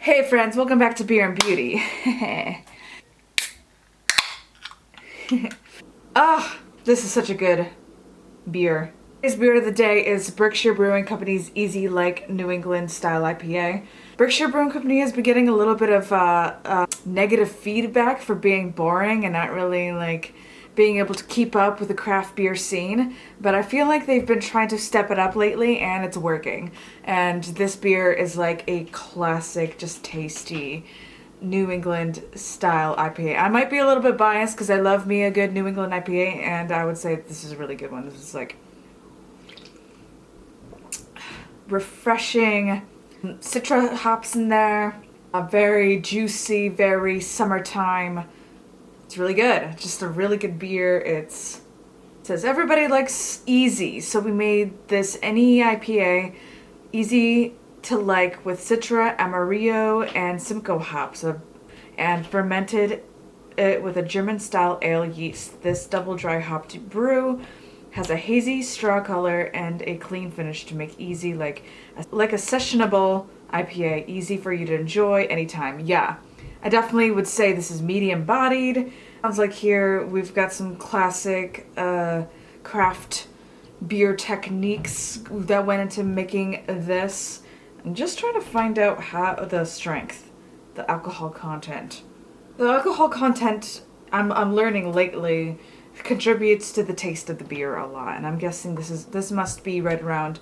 Hey friends, welcome back to Beer and Beauty. Ah, this is such a good beer. Today's beer of the day is Berkshire Brewing Company's Easy Like New England Style IPA. Berkshire Brewing Company has been getting a little bit of negative feedback for being boring and not really being able to keep up with the craft beer scene, but I feel like they've been trying to step it up lately and it's working. And this beer is like a classic, just tasty New England style IPA. I might be a little bit biased because I love me a good New England IPA, and I would say this is a really good one. This is like refreshing, citra hops in there, very juicy, very summertime. It's really good. Just a really good beer. It says everybody likes easy, so we made this NE IPA easy to like with Citra, Amarillo, and Simcoe hops, and fermented it with a German-style ale yeast. This double dry hopped brew has a hazy straw color and a clean finish to make easy like a sessionable IPA, easy for you to enjoy anytime. Yeah. I definitely would say this is medium bodied. Sounds like here we've got some classic craft beer techniques that went into making this. I'm just trying to find out how the strength, the alcohol content. The alcohol content I'm learning lately contributes to the taste of the beer a lot, and I'm guessing this must be right around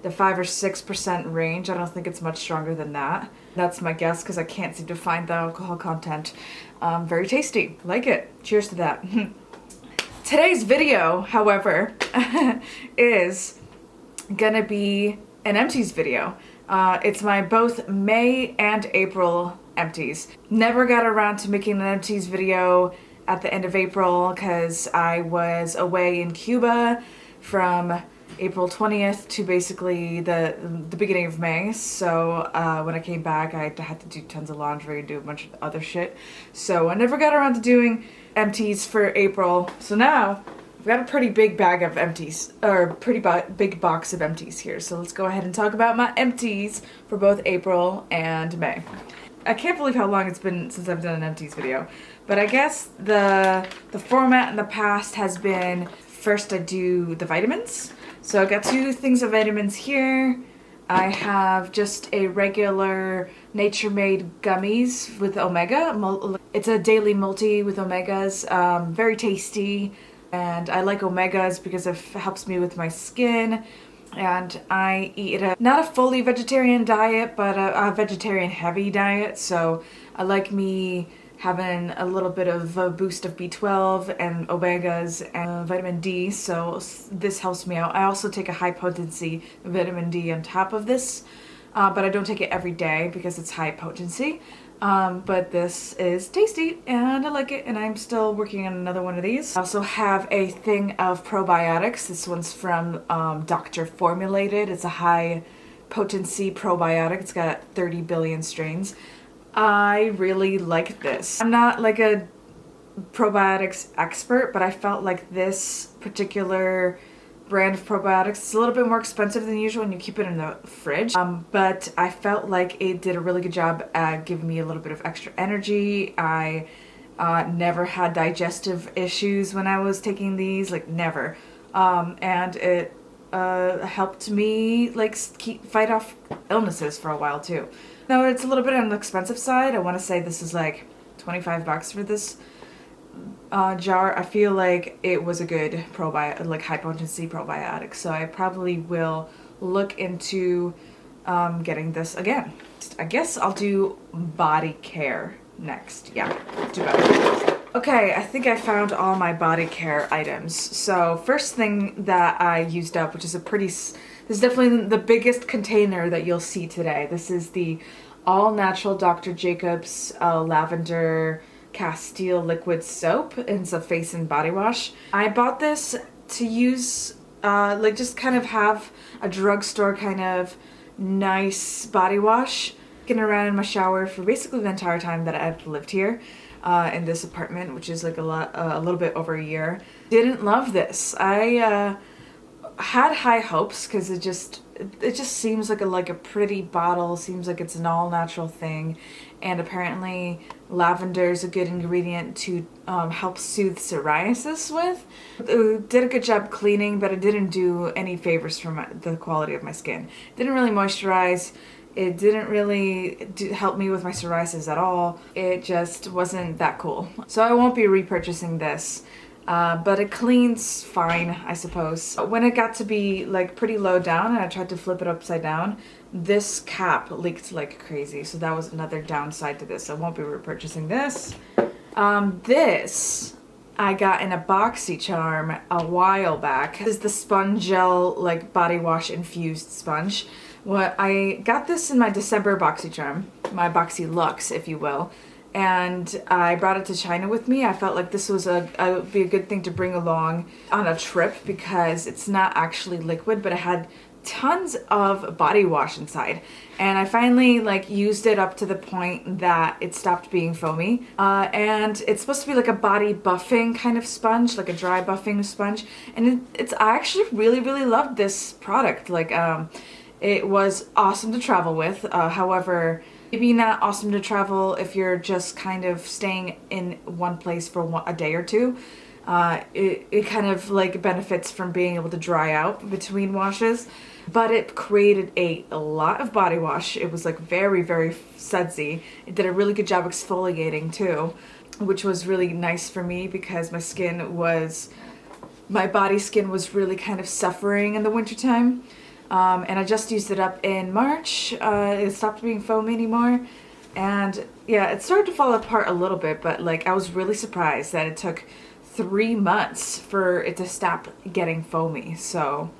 the 5 or 6% range. I don't think it's much stronger than that. That's my guess because I can't seem to find the alcohol content. Very tasty. Like it. Cheers to that. Today's video, however, is gonna be an empties video. It's my both May and April empties. Never got around to making an empties video at the end of April because I was away in Cuba from April 20th to basically the beginning of May. So when I came back, I had to do tons of laundry and do a bunch of other shit. So I never got around to doing empties for April. So now I've got a pretty big bag of empties, or pretty big box of empties here. So let's go ahead and talk about my empties for both April and May. I can't believe how long it's been since I've done an empties video. But I guess the format in the past has been, first I do the vitamins. So I've got 2 things of vitamins here. I have just a regular nature-made gummies with omega. It's a daily multi with omegas. Very tasty. And I like omegas because it helps me with my skin. And I eat not a fully vegetarian diet, but a vegetarian heavy diet. So I like me having a little bit of a boost of B12 and omegas and vitamin D, so this helps me out. I also take a high-potency vitamin D on top of this, but I don't take it every day because it's high potency. But this is tasty and I like it, and I'm still working on another one of these. I also have a thing of probiotics. This one's from Doctor Formulated. It's a high-potency probiotic. It's got 30 billion strains. I really like this. I'm not like a probiotics expert, but I felt like this particular brand of probiotics is a little bit more expensive than usual and you keep it in the fridge. But I felt like it did a really good job at giving me a little bit of extra energy. I never had digestive issues when I was taking these, like never. And it helped me fight off illnesses for a while too. No, it's a little bit on the expensive side. I want to say this is like 25 bucks for this jar. I feel like it was a good high potency probiotic, so I probably will look into getting this again. I guess I'll do body care next. Yeah, do body care. Okay, I think I found all my body care items. So first thing that I used up, which is this is definitely the biggest container that you'll see today. This is the all-natural Dr. Jacobs Lavender Castile liquid soap. It's a face and body wash. I bought this to use, just kind of have a drugstore kind of nice body wash. Getting around in my shower for basically the entire time that I've lived here in this apartment, which is like a little bit over a year. Didn't love this. had high hopes because it just seems like a pretty bottle, seems like it's an all natural thing, and apparently lavender is a good ingredient to help soothe psoriasis with. It did a good job cleaning, but it didn't do any favors for the quality of my skin. It didn't really moisturize. It didn't really help me with my psoriasis at all. It just wasn't that cool. So I won't be repurchasing this. But it cleans fine, I suppose. When it got to be like pretty low down and I tried to flip it upside down, this cap leaked like crazy. So that was another downside to this. I won't be repurchasing this. This I got in a BoxyCharm a while back. This is the Sponge Gel like body wash infused sponge. I got this in my December BoxyCharm, my Boxy Luxe, if you will. And I brought it to China with me. I felt like this was be a good thing to bring along on a trip because it's not actually liquid, but it had tons of body wash inside. And I finally like used it up to the point that it stopped being foamy. And it's supposed to be like a body buffing kind of sponge, like a dry buffing sponge. And I actually really, really loved this product. Like it was awesome to travel with. However, maybe not awesome to travel if you're just kind of staying in one place for a day or two. It kind of like benefits from being able to dry out between washes, but it created a lot of body wash. It was like very, very sudsy. It did a really good job exfoliating too, which was really nice for me because my body skin was really kind of suffering in the wintertime. And I just used it up in March. It stopped being foamy anymore. And yeah, it started to fall apart a little bit, but like I was really surprised that it took 3 months for it to stop getting foamy. So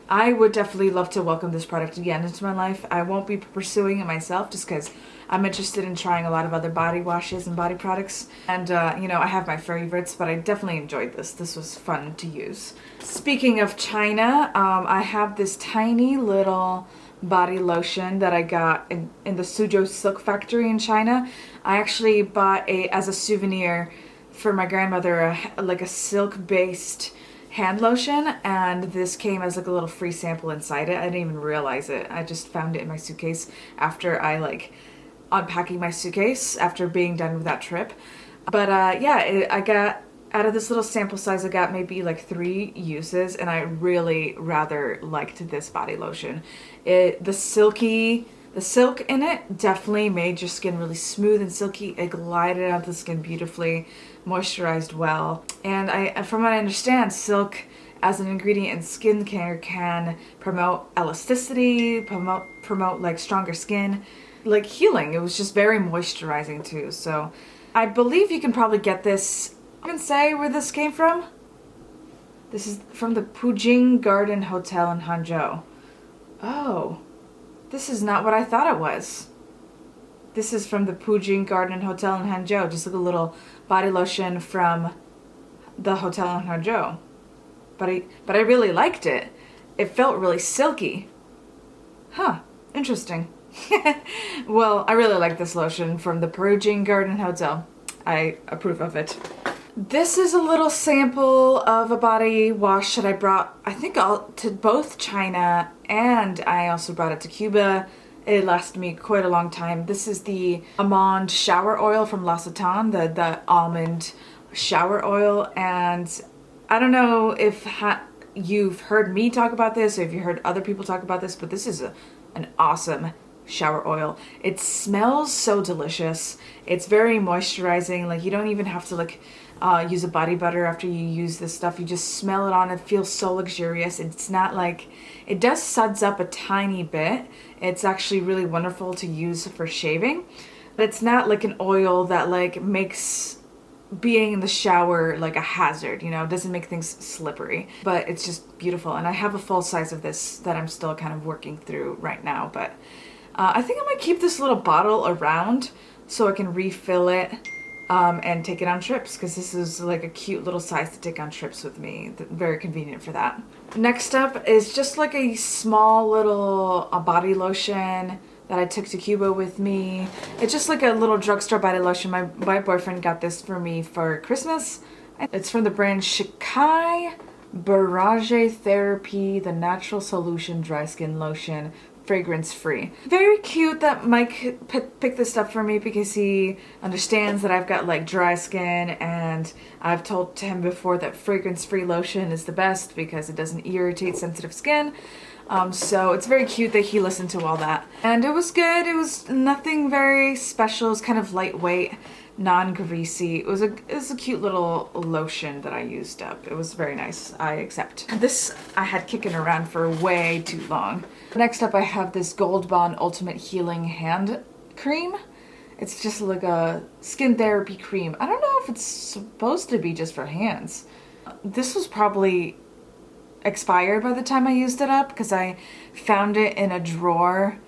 I would definitely love to welcome this product again into my life. I won't be pursuing it myself just because I'm interested in trying a lot of other body washes and body products. And, you know, I have my favorites, but I definitely enjoyed this. This was fun to use. Speaking of China, I have this tiny little body lotion that I got in the Suzhou Silk Factory in China. I actually bought as a souvenir for my grandmother, like a silk-based hand lotion, and this came as like a little free sample inside it. I didn't even realize it. I just found it in my suitcase after I like unpacking my suitcase after being done with that trip. But yeah, I got out of this little sample size, I got maybe like 3 uses, and I really rather liked this body lotion. The silk in it definitely made your skin really smooth and silky. It glided out the skin beautifully, moisturized well. And from what I understand, silk as an ingredient in skincare can promote elasticity, promote like stronger skin, like healing. It was just very moisturizing too. So I believe you can probably get this. I can say where this came from. This is from the Pujing Garden Hotel in Hangzhou. Oh, this is not what I thought it was. This is from the Pujing Garden Hotel in Hangzhou. Just like a little body lotion from the hotel in Hangzhou. But I really liked it. It felt really silky. Huh, interesting. Well, I really like this lotion from the Pujing Garden Hotel. I approve of it. This is a little sample of a body wash that I brought, I think, to both China, and I also brought it to Cuba. It lasted me quite a long time. This is the Imaan Shower Oil from L'Occitane, the almond shower oil. And I don't know if you've heard me talk about this or if you heard other people talk about this, but this is an awesome shower oil. It smells so delicious. It's very moisturizing. Like, you don't even have to like use a body butter after you use this stuff. You just smell it on. It feels so luxurious. It's not like, it does suds up a tiny bit. It's actually really wonderful to use for shaving, but it's not like an oil that like makes being in the shower like a hazard, you know. It doesn't make things slippery, but it's just beautiful. And I have a full size of this that I'm still kind of working through right now, but I think I might keep this little bottle around so I can refill it and take it on trips, because this is like a cute little size to take on trips with me. Very convenient for that. Next up is just like a small little body lotion that I took to Cuba with me. It's just like a little drugstore body lotion. My boyfriend got this for me for Christmas. It's from the brand Shikai Barrage Therapy, the Natural Solution Dry Skin Lotion, fragrance free. Very cute that Mike picked this up for me because he understands that I've got like dry skin, and I've told him before that fragrance free lotion is the best because it doesn't irritate sensitive skin. So it's very cute that he listened to all that. And it was good. It was nothing very special. It was kind of lightweight, non-greasy. It was a cute little lotion that I used up. It was very nice. I accept. This I had kicking around for way too long. Next up I have this Gold Bond Ultimate Healing Hand Cream. It's just like a skin therapy cream. I don't know if it's supposed to be just for hands. This was probably expired by the time I used it up because I found it in a drawer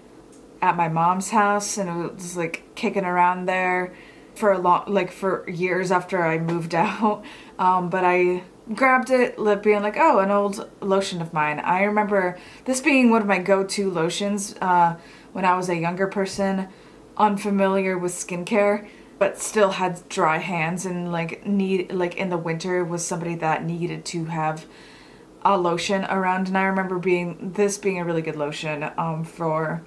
at my mom's house, and it was like kicking around there for a long, like for years after I moved out. But I grabbed it, being like, oh, an old lotion of mine. I remember this being one of my go-to lotions when I was a younger person, unfamiliar with skincare, but still had dry hands, and like in the winter was somebody that needed to have a lotion around. And I remember this being a really good lotion for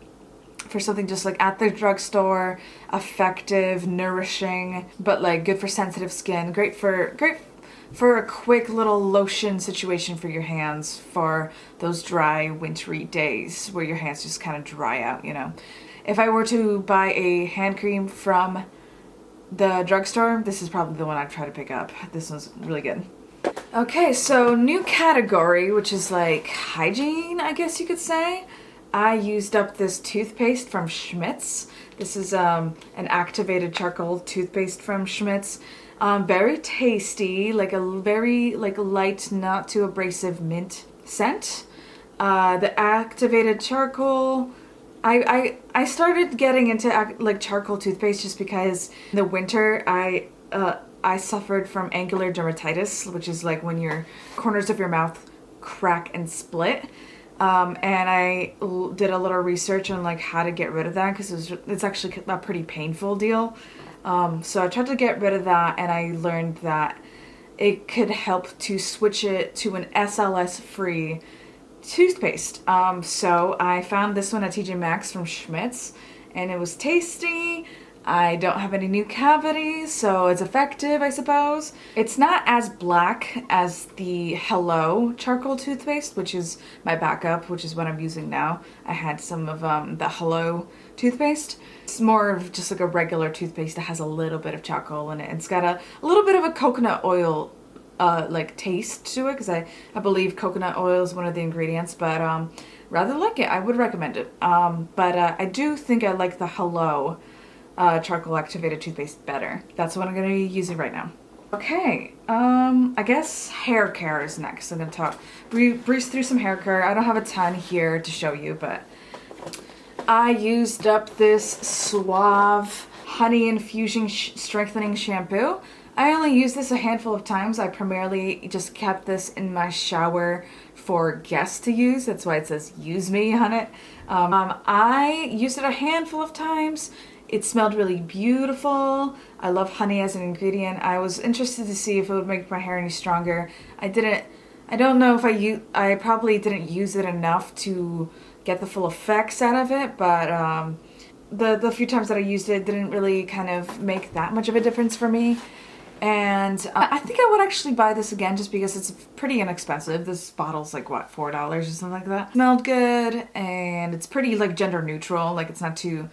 something just like at the drugstore, effective, nourishing, but like good for sensitive skin. Great for a quick little lotion situation for your hands for those dry, wintry days where your hands just kind of dry out, you know. If I were to buy a hand cream from the drugstore, this is probably the one I'd try to pick up. This one's really good. Okay, so new category, which is like hygiene, I guess you could say. I used up this toothpaste from Schmidt's. This is an activated charcoal toothpaste from Schmidt's. Very tasty, like a very light, not too abrasive mint scent. The activated charcoal, I started getting into like charcoal toothpaste just because in the winter I suffered from angular dermatitis, which is like when your corners of your mouth crack and split. And I did a little research on like how to get rid of that because it's actually a pretty painful deal. So I tried to get rid of that, and I learned that it could help to switch it to an SLS free toothpaste. So I found this one at TJ Maxx from Schmidt's, and it was tasty. I don't have any new cavities, so it's effective, I suppose. It's not as black as the Hello charcoal toothpaste, which is my backup, which is what I'm using now. I had some of the Hello toothpaste. It's more of just like a regular toothpaste that has a little bit of charcoal in it. It's got a little bit of a coconut oil like taste to it, because I believe coconut oil is one of the ingredients, but rather like it. I would recommend it. But I do think I like the Hello charcoal activated toothpaste better. That's what I'm going to be using right now. Okay, I guess hair care is next. I'm going to breeze through some hair care. I don't have a ton here to show you, but I used up this Suave Honey Infusion Strengthening Shampoo. I only used this a handful of times. I primarily just kept this in my shower for guests to use. That's why it says use me on it. I used it a handful of times. It smelled really beautiful. I love honey as an ingredient. I was interested to see if it would make my hair any stronger. I don't know if I probably didn't use it enough to get the full effects out of it, but the few times that I used it didn't really kind of make that much of a difference for me. And I think I would actually buy this again just because it's pretty inexpensive. This bottle's like, what, $4 or something like that. Smelled good, and it's pretty like gender neutral. Like it's not too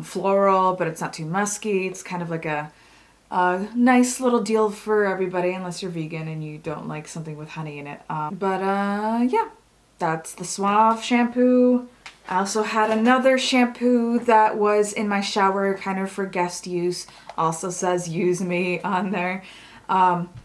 floral, but it's not too musky. It's kind of like a nice little deal for everybody, unless you're vegan and you don't like something with honey in it. Yeah, that's the Suave shampoo. I also had another shampoo that was in my shower, kind of for guest use. Also says use me on there.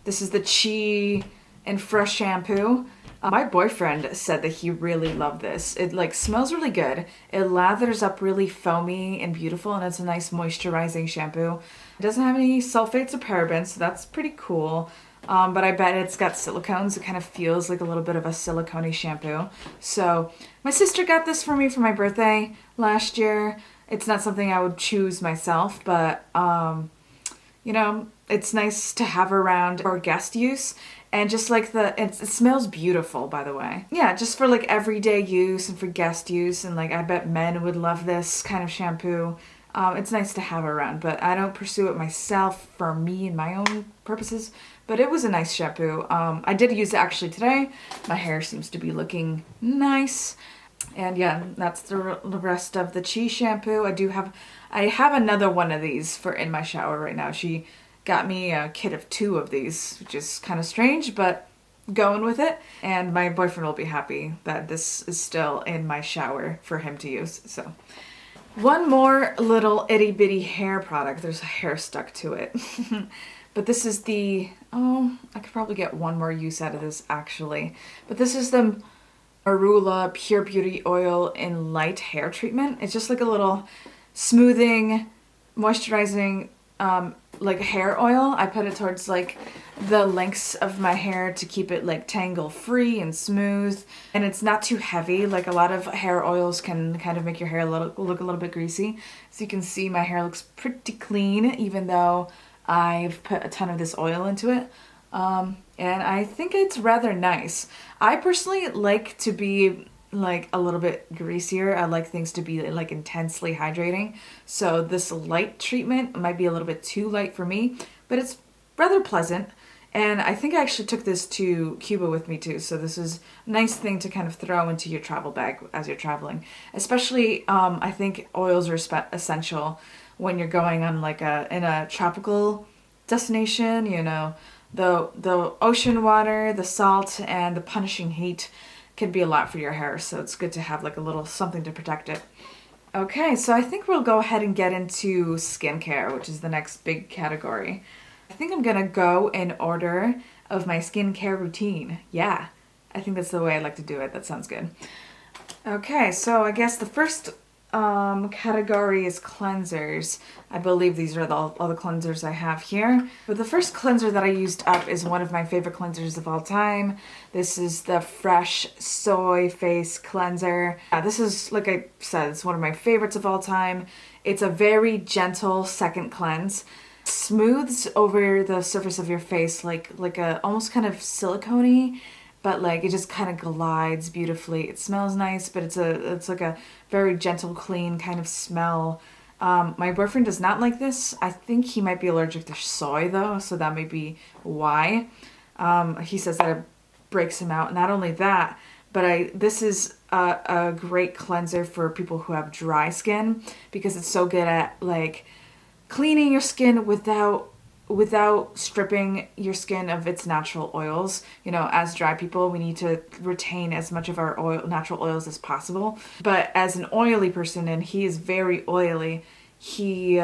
This is the Chi and Fresh shampoo. My boyfriend said that he really loved this. It like smells really good. It lathers up really foamy and beautiful, and it's a nice moisturizing shampoo. It doesn't have any sulfates or parabens, so that's pretty cool. But I bet it's got silicones. It kind of feels like a little bit of a silicone-y shampoo. So my sister got this for me for my birthday last year. It's not something I would choose myself, but you know, it's nice to have around for guest use. And just like it smells beautiful, by the way. Yeah, just for like everyday use and for guest use. And like, I bet men would love this kind of shampoo. It's nice to have around, but I don't pursue it myself for me and my own purposes. But it was a nice shampoo. I did use it actually today. My hair seems to be looking nice. And yeah, that's the rest of the Chi shampoo. I have another one of these for in my shower right now. She got me a kit of 2 of these, which is kind of strange, but going with it. And my boyfriend will be happy that this is still in my shower for him to use. So one more little itty bitty hair product. There's a hair stuck to it. But this is I could probably get one more use out of this actually. But this is the Marula Pure Beauty Oil in Light Hair Treatment. It's just like a little smoothing, moisturizing, like hair oil. I put it towards like the lengths of my hair to keep it like tangle free and smooth. And it's not too heavy. Like a lot of hair oils can kind of make your hair look a little bit greasy. So you can see my hair looks pretty clean, even though I've put a ton of this oil into it. And I think it's rather nice. I personally like to be like a little bit greasier. I like things to be like intensely hydrating. So this light treatment might be a little bit too light for me, but it's rather pleasant. And I think I actually took this to Cuba with me too. So this is a nice thing to kind of throw into your travel bag as you're traveling. Especially, I think oils are essential when you're going on like in a tropical destination, you know. The ocean water, the salt, and the punishing heat can be a lot for your hair, so it's good to have like a little something to protect it. Okay, so I think we'll go ahead and get into skincare, which is the next big category. I think I'm gonna go in order of my skincare routine. Yeah, I think that's the way I like to do it. That sounds good. Okay, so I guess the first category is cleansers. I believe these are all the cleansers I have here. But the first cleanser that I used up is one of my favorite cleansers of all time. This is the Fresh Soy Face Cleanser. This is, like I said, it's one of my favorites of all time. It's a very gentle second cleanse. Smooths over the surface of your face like a almost kind of silicone-y, but like it just kind of glides beautifully. It smells nice, but it's like a very gentle, clean kind of smell. My boyfriend does not like this. I think he might be allergic to soy though, so that may be why. He says that it breaks him out. Not only that, but this is a great cleanser for people who have dry skin because it's so good at like cleaning your skin without stripping your skin of its natural oils. You know, as dry people, we need to retain as much of our natural oils as possible. But as an oily person, and he is very oily, he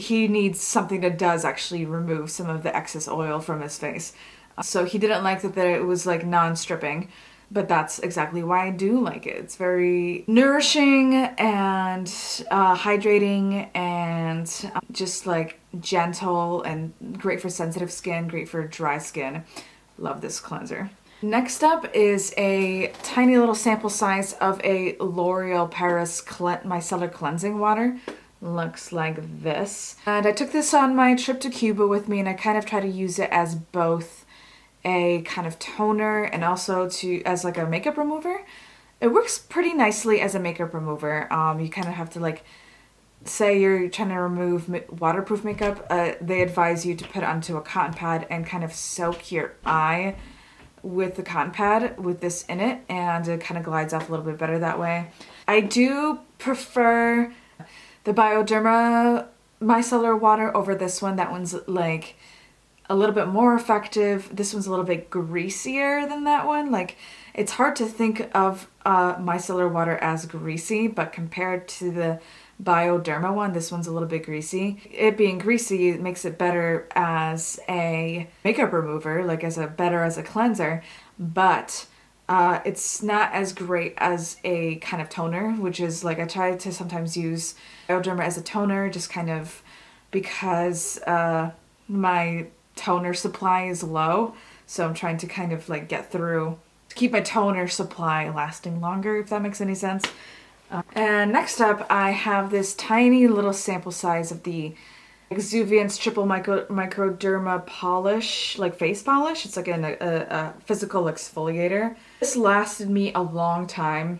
needs something that does actually remove some of the excess oil from his face. So he didn't like that it was like non-stripping. But that's exactly why I do like it. It's very nourishing and hydrating and just like gentle and great for sensitive skin, great for dry skin. Love this cleanser. Next up is a tiny little sample size of a L'Oreal Paris Micellar Cleansing Water. Looks like this. And I took this on my trip to Cuba with me, and I kind of try to use it as both a kind of toner and also as like a makeup remover. It works pretty nicely as a makeup remover. You kind of have to like, say you're trying to remove waterproof makeup, they advise you to put it onto a cotton pad and kind of soak your eye with the cotton pad with this in it, and it kind of glides off a little bit better that way. I do prefer the Bioderma micellar water over this one. That one's like a little bit more effective. This one's a little bit greasier than that one. Like, it's hard to think of micellar water as greasy, but compared to the Bioderma one, this one's a little bit greasy. It being greasy, it makes it better as a makeup remover, like better as a cleanser, but it's not as great as a kind of toner, which is like, I try to sometimes use Bioderma as a toner just kind of because my toner supply is low, so I'm trying to kind of like get through to keep my toner supply lasting longer, if that makes any sense. And next up, I have this tiny little sample size of the Exuviance Triple Microderma Polish, like face polish. It's like a physical exfoliator. This lasted me a long time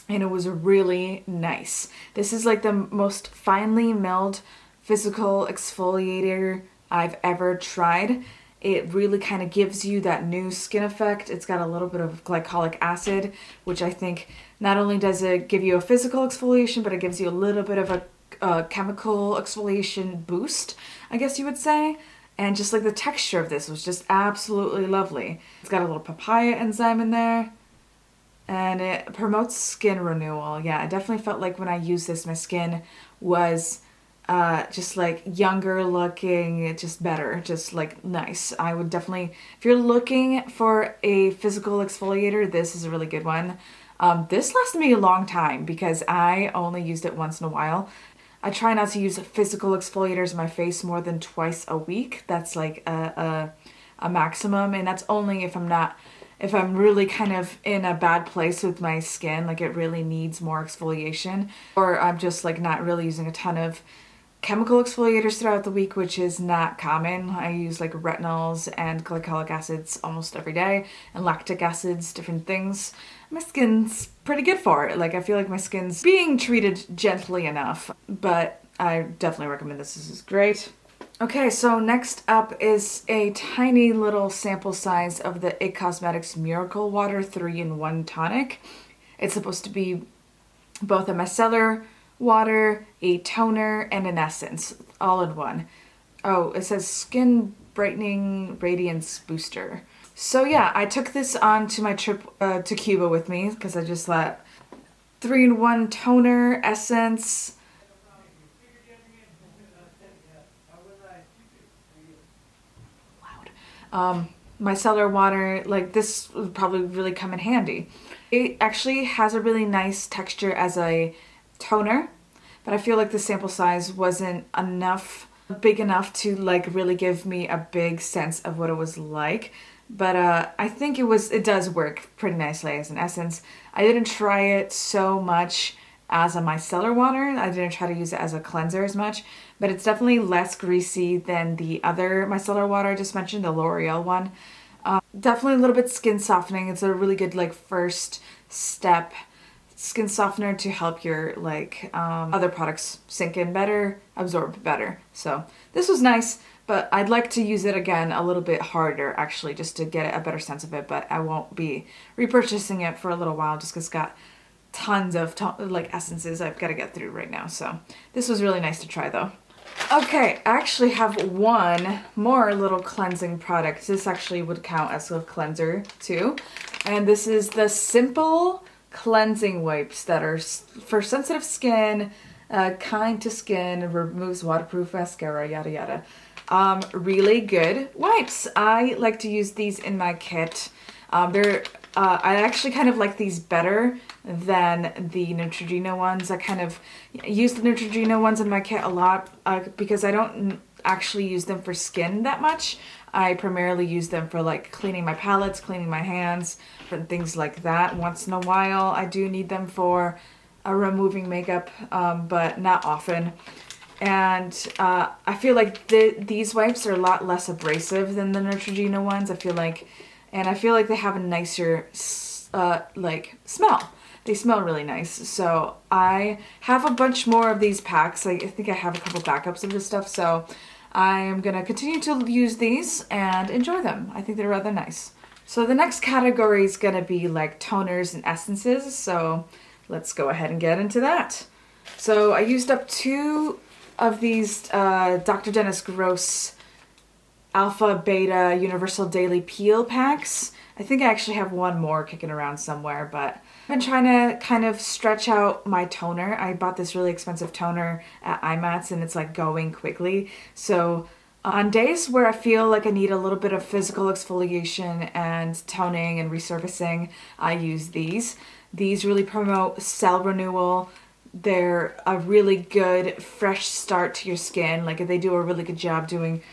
and it was really nice. This is like the most finely milled physical exfoliator I've ever tried. It really kind of gives you that new skin effect. It's got a little bit of glycolic acid, which I think not only does it give you a physical exfoliation, but it gives you a little bit of a chemical exfoliation boost, I guess you would say. And just like the texture of this was just absolutely lovely. It's got a little papaya enzyme in there and it promotes skin renewal. Yeah, I definitely felt like when I used this, my skin was just like younger looking, just better, just like nice. I would definitely, if you're looking for a physical exfoliator, this is a really good one. This lasted me a long time because I only used it once in a while. I try not to use physical exfoliators on my face more than twice a week. That's like a maximum, and that's only if I'm really kind of in a bad place with my skin, like it really needs more exfoliation, or I'm just like not really using a ton of chemical exfoliators throughout the week, which is not common. I use like retinols and glycolic acids almost every day, and lactic acids, different things. My skin's pretty good for it. Like I feel like my skin's being treated gently enough, but I definitely recommend this. This is great. Okay, so next up is a tiny little sample size of the IT Cosmetics Miracle Water 3-in-1 Tonic. It's supposed to be both a micellar water, a toner, and an essence, all in one. Oh, it says Skin Brightening Radiance Booster. So yeah, I took this on to my trip to Cuba with me because I just thought 3-in-1 toner, essence. Micellar water, like this would probably really come in handy. It actually has a really nice texture as a toner, but I feel like the sample size wasn't big enough to like really give me a big sense of what it was like. But I think it does work pretty nicely as an essence. I didn't try it so much as a micellar water. I didn't try to use it as a cleanser as much, but it's definitely less greasy than the other micellar water I just mentioned, the L'Oreal one. Definitely a little bit skin softening. It's a really good like first step skin softener to help your like other products sink in better, absorb better. So this was nice, but I'd like to use it again a little bit harder actually, just to get a better sense of it, but I won't be repurchasing it for a little while just because it's got tons of like essences I've got to get through right now. So this was really nice to try though. Okay, I actually have one more little cleansing product. This actually would count as a cleanser too. And this is the Simple Cleansing Wipes that are for sensitive skin, kind to skin, removes waterproof mascara, yada yada. Really good wipes. I like to use these in my kit. I actually kind of like these better than the Neutrogena ones. I kind of use the Neutrogena ones in my kit a lot because I don't actually use them for skin that much. I primarily use them for like cleaning my palettes, cleaning my hands, and things like that. Once in a while, I do need them for removing makeup, but not often. And I feel like these wipes are a lot less abrasive than the Neutrogena ones. I feel like they have a nicer like smell. They smell really nice. So I have a bunch more of these packs. I think I have a couple backups of this stuff. So I am going to continue to use these and enjoy them. I think they're rather nice. So the next category is going to be like toners and essences. So let's go ahead and get into that. So I used up 2 of these Dr. Dennis Gross Alpha Beta Universal Daily Peel packs. I think I actually have one more kicking around somewhere, but I've been trying to kind of stretch out my toner. I bought this really expensive toner at IMATS and it's like going quickly. So on days where I feel like I need a little bit of physical exfoliation and toning and resurfacing, I use these. These really promote cell renewal. They're a really good fresh start to your skin. Like they do a really good job doing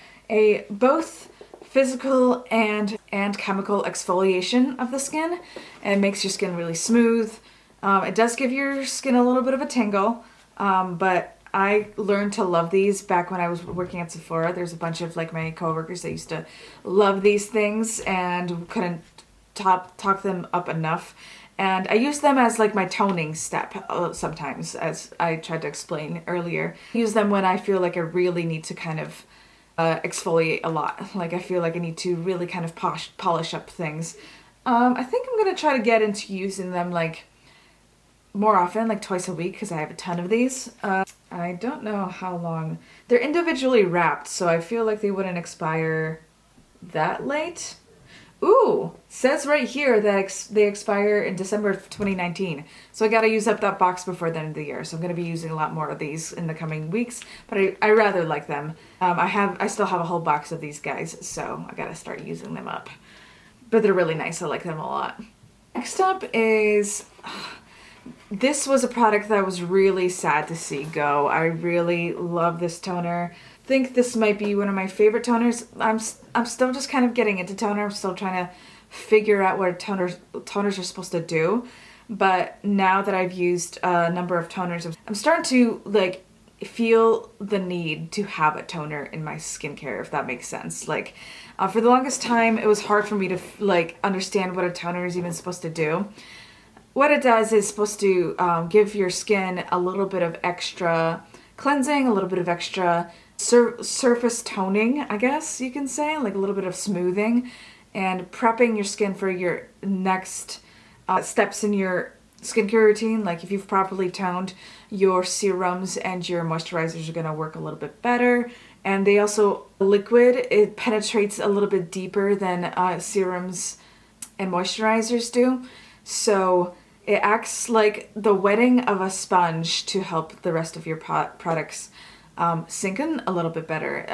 both physical and chemical exfoliation of the skin, and it makes your skin really smooth. It does give your skin a little bit of a tingle, but I learned to love these back when I was working at Sephora. There's a bunch of like my coworkers that used to love these things and couldn't talk them up enough. And I use them as like my toning step sometimes, as I tried to explain earlier. I use them when I feel like I really need to kind of exfoliate a lot. Like I feel like I need to really kind of polish up things. I think I'm gonna try to get into using them like more often, like twice a week, because I have a ton of these. I don't know how long. They're individually wrapped, so I feel like they wouldn't expire that late. Ooh, says right here that they expire in December of 2019. So I gotta use up that box before the end of the year. So I'm gonna be using a lot more of these in the coming weeks, but I rather like them. I still have a whole box of these guys, so I gotta start using them up. But they're really nice, I like them a lot. Next up is, this was a product that I was really sad to see go. I really love this toner. I think this might be one of my favorite toners. I'm still just kind of getting into toner. I'm still trying to figure out what toners are supposed to do. But now that I've used a number of toners, I'm starting to like feel the need to have a toner in my skincare, if that makes sense. Like for the longest time, it was hard for me to like understand what a toner is even supposed to do. What it does is supposed to give your skin a little bit of extra cleansing, a little bit of extra surface toning, I guess you can say, like a little bit of smoothing and prepping your skin for your next steps in your skincare routine. Like if you've properly toned, your serums and your moisturizers are going to work a little bit better. And they also, liquid, it penetrates a little bit deeper than serums and moisturizers do. So it acts like the wetting of a sponge to help the rest of your products sink in a little bit better.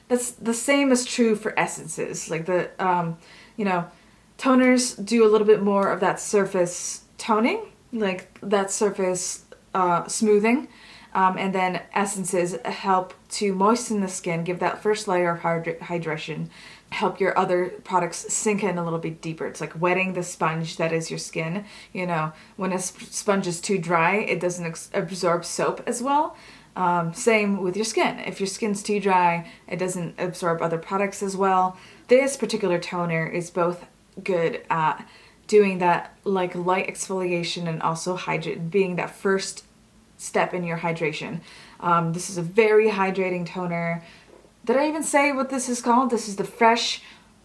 That's the same is true for essences. Like the, toners do a little bit more of that surface toning, like that surface smoothing. And then essences help to moisten the skin, give that first layer of hydration, help your other products sink in a little bit deeper. It's like wetting the sponge that is your skin. You know, when a sponge is too dry, it doesn't absorb soap as well. Same with your skin. If your skin's too dry, it doesn't absorb other products as well. This particular toner is both good at doing that like light exfoliation and also being that first step in your hydration. This is a very hydrating toner. Did I even say what this is called? This is the Fresh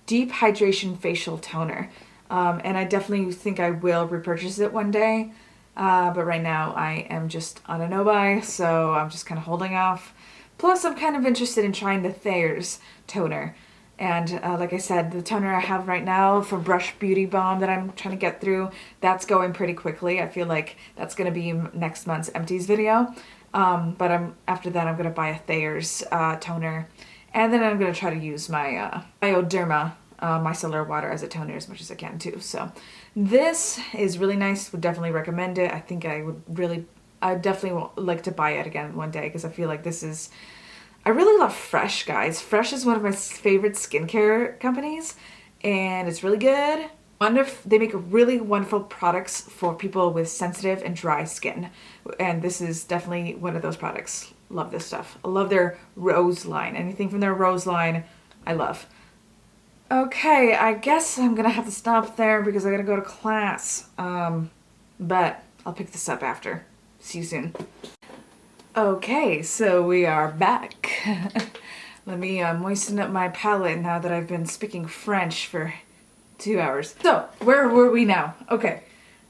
Deep Hydration Facial Toner. And I definitely think I will repurchase it one day. But right now I am just on a no-buy, so I'm just kind of holding off. Plus I'm kind of interested in trying the Thayer's toner. And like I said, the toner I have right now from Brush Beauty Balm that I'm trying to get through, that's going pretty quickly. I feel like that's going to be next month's empties video. But after that I'm going to buy a Thayer's toner. And then I'm going to try to use my Bioderma micellar water as a toner as much as I can too. So this is really nice. Would definitely recommend it. I think I definitely would like to buy it again one day because I feel like I really love Fresh, guys. Fresh is one of my favorite skincare companies and it's really good. They make really wonderful products for people with sensitive and dry skin. And this is definitely one of those products. Love this stuff. I love their Rose line. Anything from their Rose line, I love. Okay, I guess I'm gonna have to stop there because I gotta go to class. But I'll pick this up after. See you soon. Okay, so we are back. Let me moisten up my palette now that I've been speaking French for 2 hours. So, where were we now? Okay.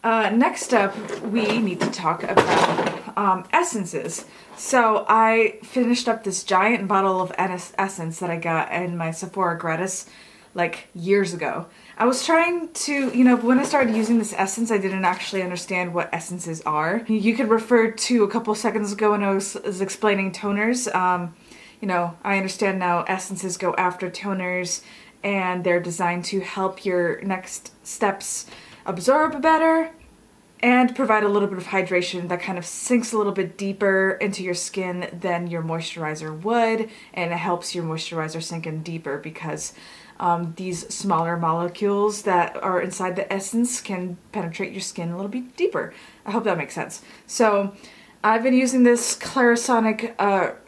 Next up, we need to talk about essences. So I finished up this giant bottle of Anise Essence that I got in my Sephora gratis like years ago. I was trying to, when I started using this essence, I didn't actually understand what essences are. You could refer to a couple seconds ago when I was explaining toners. I understand now essences go after toners and they're designed to help your next steps absorb better and provide a little bit of hydration that kind of sinks a little bit deeper into your skin than your moisturizer would, and it helps your moisturizer sink in deeper because these smaller molecules that are inside the essence can penetrate your skin a little bit deeper. I hope that makes sense. So I've been using this Clarisonic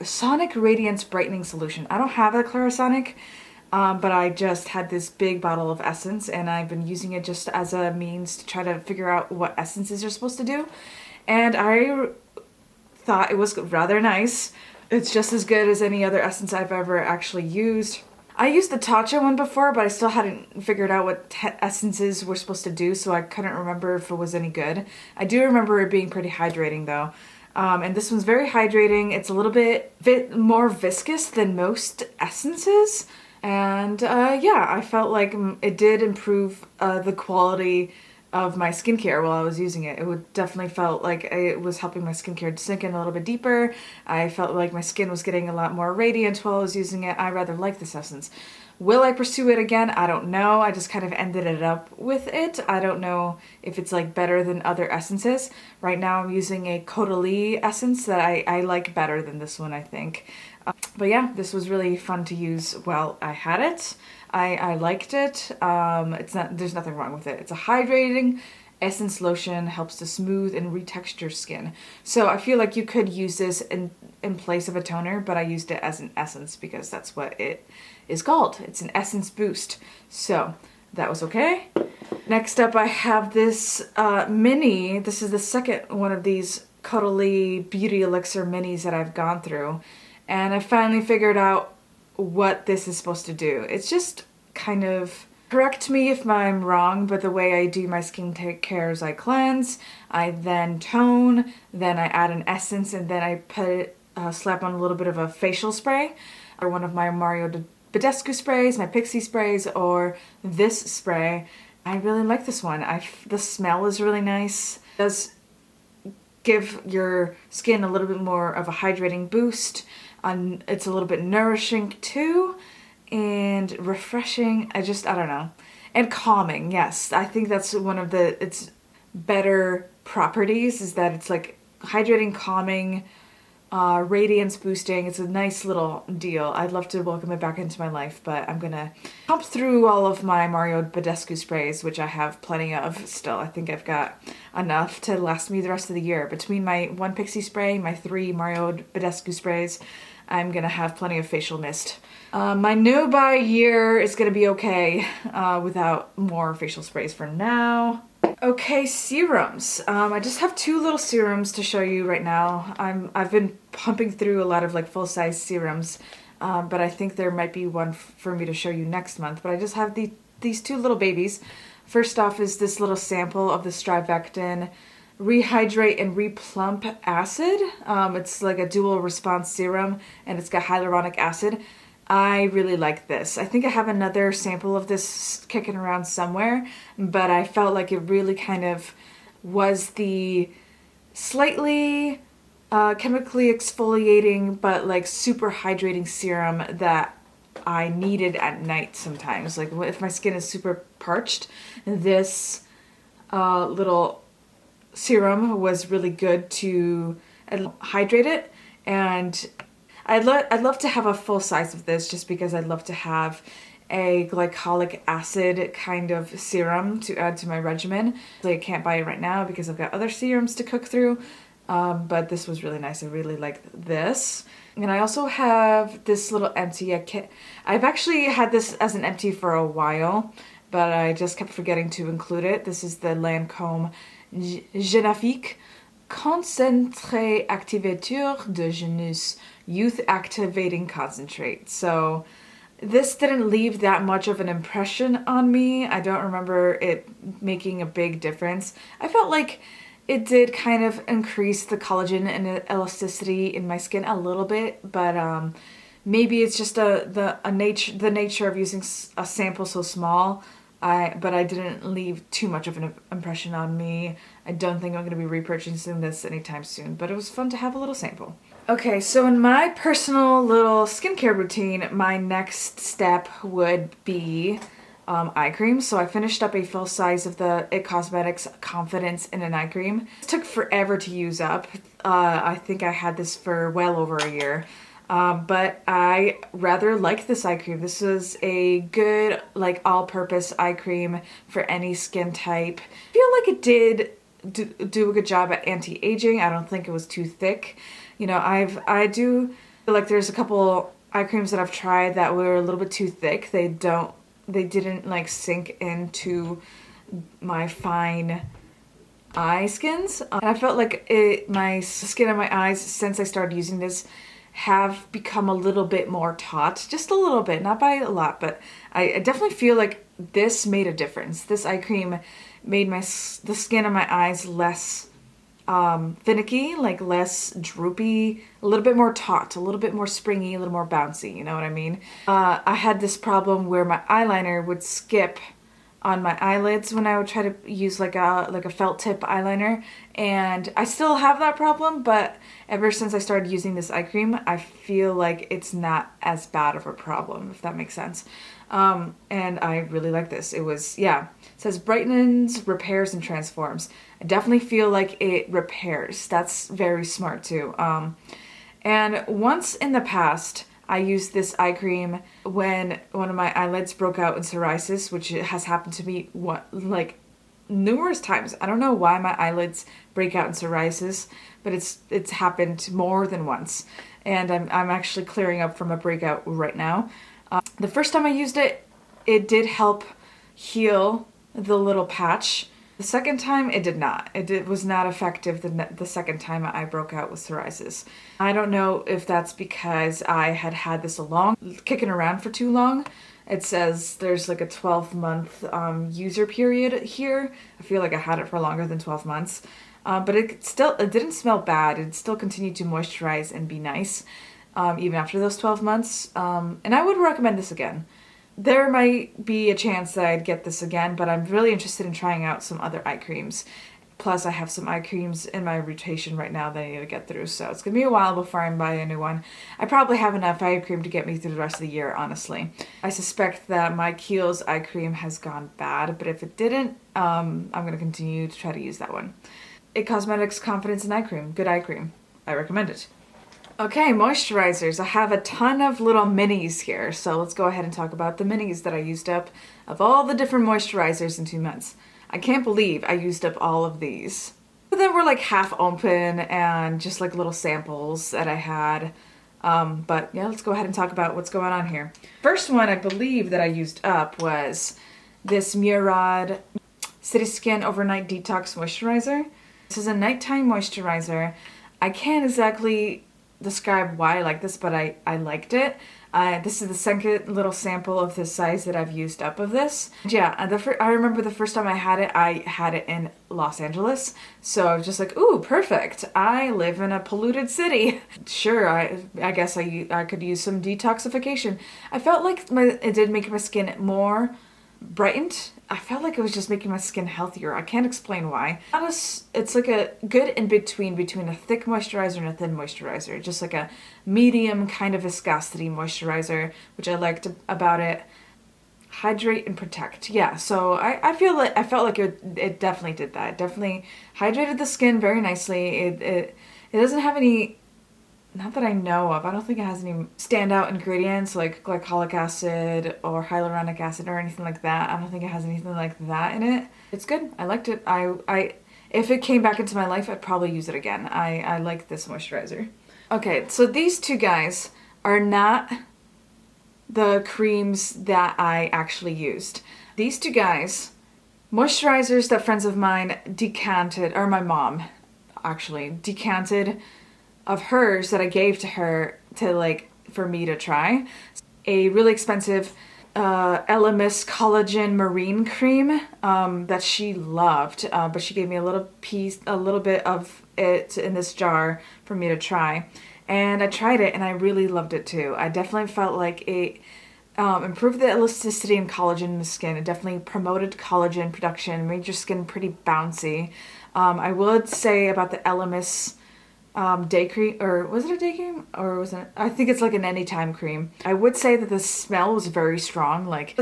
Sonic Radiance Brightening Solution. I don't have a Clarisonic, but I just had this big bottle of essence, and I've been using it just as a means to try to figure out what essences you're supposed to do. And I thought it was rather nice. It's just as good as any other essence I've ever actually used. I used the Tatcha one before, but I still hadn't figured out what essences we're supposed to do, so I couldn't remember if it was any good. I do remember it being pretty hydrating though. And this one's very hydrating. It's a little bit more viscous than most essences. And yeah, I felt like it did improve the quality of my skincare while I was using it. It would definitely felt like it was helping my skincare sink in a little bit deeper. I felt like my skin was getting a lot more radiant while I was using it. I rather like this essence. Will I pursue it again? I don't know. I just kind of ended it up with it. I don't know if it's like better than other essences. Right now I'm using a Caudalie essence that I like better than this one, I think. But yeah, this was really fun to use while I had it. I liked it. There's nothing wrong with it. It's a hydrating essence lotion, helps to smooth and retexture skin. So I feel like you could use this in place of a toner, but I used it as an essence because that's what it is called. It's an essence boost. So that was okay. Next up I have this mini. This is the second one of these Caudalie Beauty Elixir minis that I've gone through. And I finally figured out what this is supposed to do. It's just kind of, correct me if I'm wrong, but the way I do my skincare is I cleanse, I then tone, then I add an essence, and then I slap on a little bit of a facial spray, or one of my Mario Badescu sprays, my Pixie sprays, or this spray. I really like this one. The smell is really nice. It does give your skin a little bit more of a hydrating boost. It's a little bit nourishing too, and refreshing. I don't know. And calming, yes. I think that's one of its better properties, is that it's like hydrating, calming, radiance boosting. It's a nice little deal. I'd love to welcome it back into my life, but I'm gonna pump through all of my Mario Badescu sprays, which I have plenty of still. I think I've got enough to last me the rest of the year. Between my 1 Pixie spray, my 3 Mario Badescu sprays, I'm gonna have plenty of facial mist. My no-buy year is gonna be okay without more facial sprays for now. Okay, serums. I just have 2 little serums to show you right now. I've been pumping through a lot of like full-size serums, but I think there might be one for me to show you next month. But I just have these 2 little babies. First off is this little sample of the Strivectin Rehydrate and Replump Acid. It's like a dual response serum, and it's got hyaluronic acid. I really like this. I think I have another sample of this kicking around somewhere, but I felt like it really kind of was the slightly chemically exfoliating but like super hydrating serum that I needed at night sometimes. Like if my skin is super parched, this little serum was really good to hydrate it. And I'd love to have a full size of this, just because I'd love to have a glycolic acid kind of serum to add to my regimen. So I can't buy it right now because I've got other serums to cook through, but this was really nice. I really like this. And I also have this little empty. I've actually had this as an empty for a while, but I just kept forgetting to include it. This is the Lancôme Génifique Concentré Activateur de Genest Youth Activating Concentrate. So this didn't leave that much of an impression on me. I don't remember it making a big difference. I felt like it did kind of increase the collagen and elasticity in my skin a little bit, but maybe it's just the nature of using a sample so small. But I didn't leave too much of an impression on me. I don't think I'm going to be repurchasing this anytime soon, but it was fun to have a little sample. Okay, so in my personal little skincare routine, my next step would be eye cream. So I finished up a full size of the IT Cosmetics Confidence in an Eye Cream. It took forever to use up. I think I had this for well over a year. But I rather like this eye cream. This is a good, like, all-purpose eye cream for any skin type. I feel like it did do a good job at anti-aging. I don't think it was too thick. You know, I do feel like there's a couple eye creams that I've tried that were a little bit too thick. They didn't like sink into my fine eye skins. And I felt like my skin and my eyes, since I started using this, have become a little bit more taut. Just a little bit, not by a lot, but I definitely feel like this made a difference. This eye cream made the skin on my eyes less finicky, like less droopy, a little bit more taut, a little bit more springy, a little more bouncy, you know what I mean? I had this problem where my eyeliner would skip on my eyelids when I would try to use like a felt tip eyeliner, and I still have that problem, but ever since I started using this eye cream, I feel like it's not as bad of a problem, if that makes sense. And I really like this. It was, yeah, it says brightens, repairs, and transforms. I definitely feel like it repairs. That's very smart too. And once in the past, I used this eye cream when one of my eyelids broke out in psoriasis, which has happened to me like numerous times. I don't know why my eyelids break out in psoriasis, but it's happened more than once. And I'm actually clearing up from a breakout right now. The first time I used it, it did help heal the little patch. The second time, it did not. It was not effective the second time I broke out with psoriasis. I don't know if that's because I had this kicking around for too long. It says there's like a 12-month user period here. I feel like I had it for longer than 12 months. But it didn't smell bad. It still continued to moisturize and be nice, even after those 12 months. And I would recommend this again. There might be a chance that I'd get this again, but I'm really interested in trying out some other eye creams. Plus, I have some eye creams in my rotation right now that I need to get through, so it's going to be a while before I buy a new one. I probably have enough eye cream to get me through the rest of the year, honestly. I suspect that my Kiehl's eye cream has gone bad, but if it didn't, I'm going to continue to try to use that one. It Cosmetics Confidence in Eye Cream. Good eye cream. I recommend it. Okay, moisturizers. I have a ton of little minis here, so let's go ahead and talk about the minis that I used up of all the different moisturizers in 2 months. I can't believe I used up all of these. But then were like half open and just like little samples that I had. But yeah, let's go ahead and talk about what's going on here. First one I believe that I used up was this Murad City Skin Overnight Detox Moisturizer. This is a nighttime moisturizer. I can't exactly describe why I like this, but I liked it. This is the second little sample of this size that I've used up of this. Yeah, I remember the first time I had it in Los Angeles. So I was just like, ooh, perfect. I live in a polluted city. Sure, I guess I could use some detoxification. I felt like it did make my skin more brightened. I felt like it was just making my skin healthier. I can't explain why. It's like a good in-between between a thick moisturizer and a thin moisturizer. Just like a medium kind of viscosity moisturizer, which I liked about it. Hydrate and protect. Yeah, so I felt like it definitely did that. It definitely hydrated the skin very nicely. It doesn't have any, not that I know of, I don't think it has any standout ingredients like glycolic acid or hyaluronic acid or anything like that. I don't think it has anything like that in it. It's good. I liked it. If it came back into my life, I'd probably use it again. I like this moisturizer. Okay, so these two guys are not the creams that I actually used. These two guys, moisturizers that friends of mine decanted, or my mom actually decanted of hers that I gave to her for me to try. A really expensive Elemis Collagen Marine Cream that she loved, but she gave me a little bit of it in this jar for me to try. And I tried it and I really loved it too. I definitely felt like it improved the elasticity and collagen in the skin. It definitely promoted collagen production, made your skin pretty bouncy. I would say about the Elemis day cream, or was it a day cream, or was it, I think it's like an anytime cream. I would say that the smell was very strong, like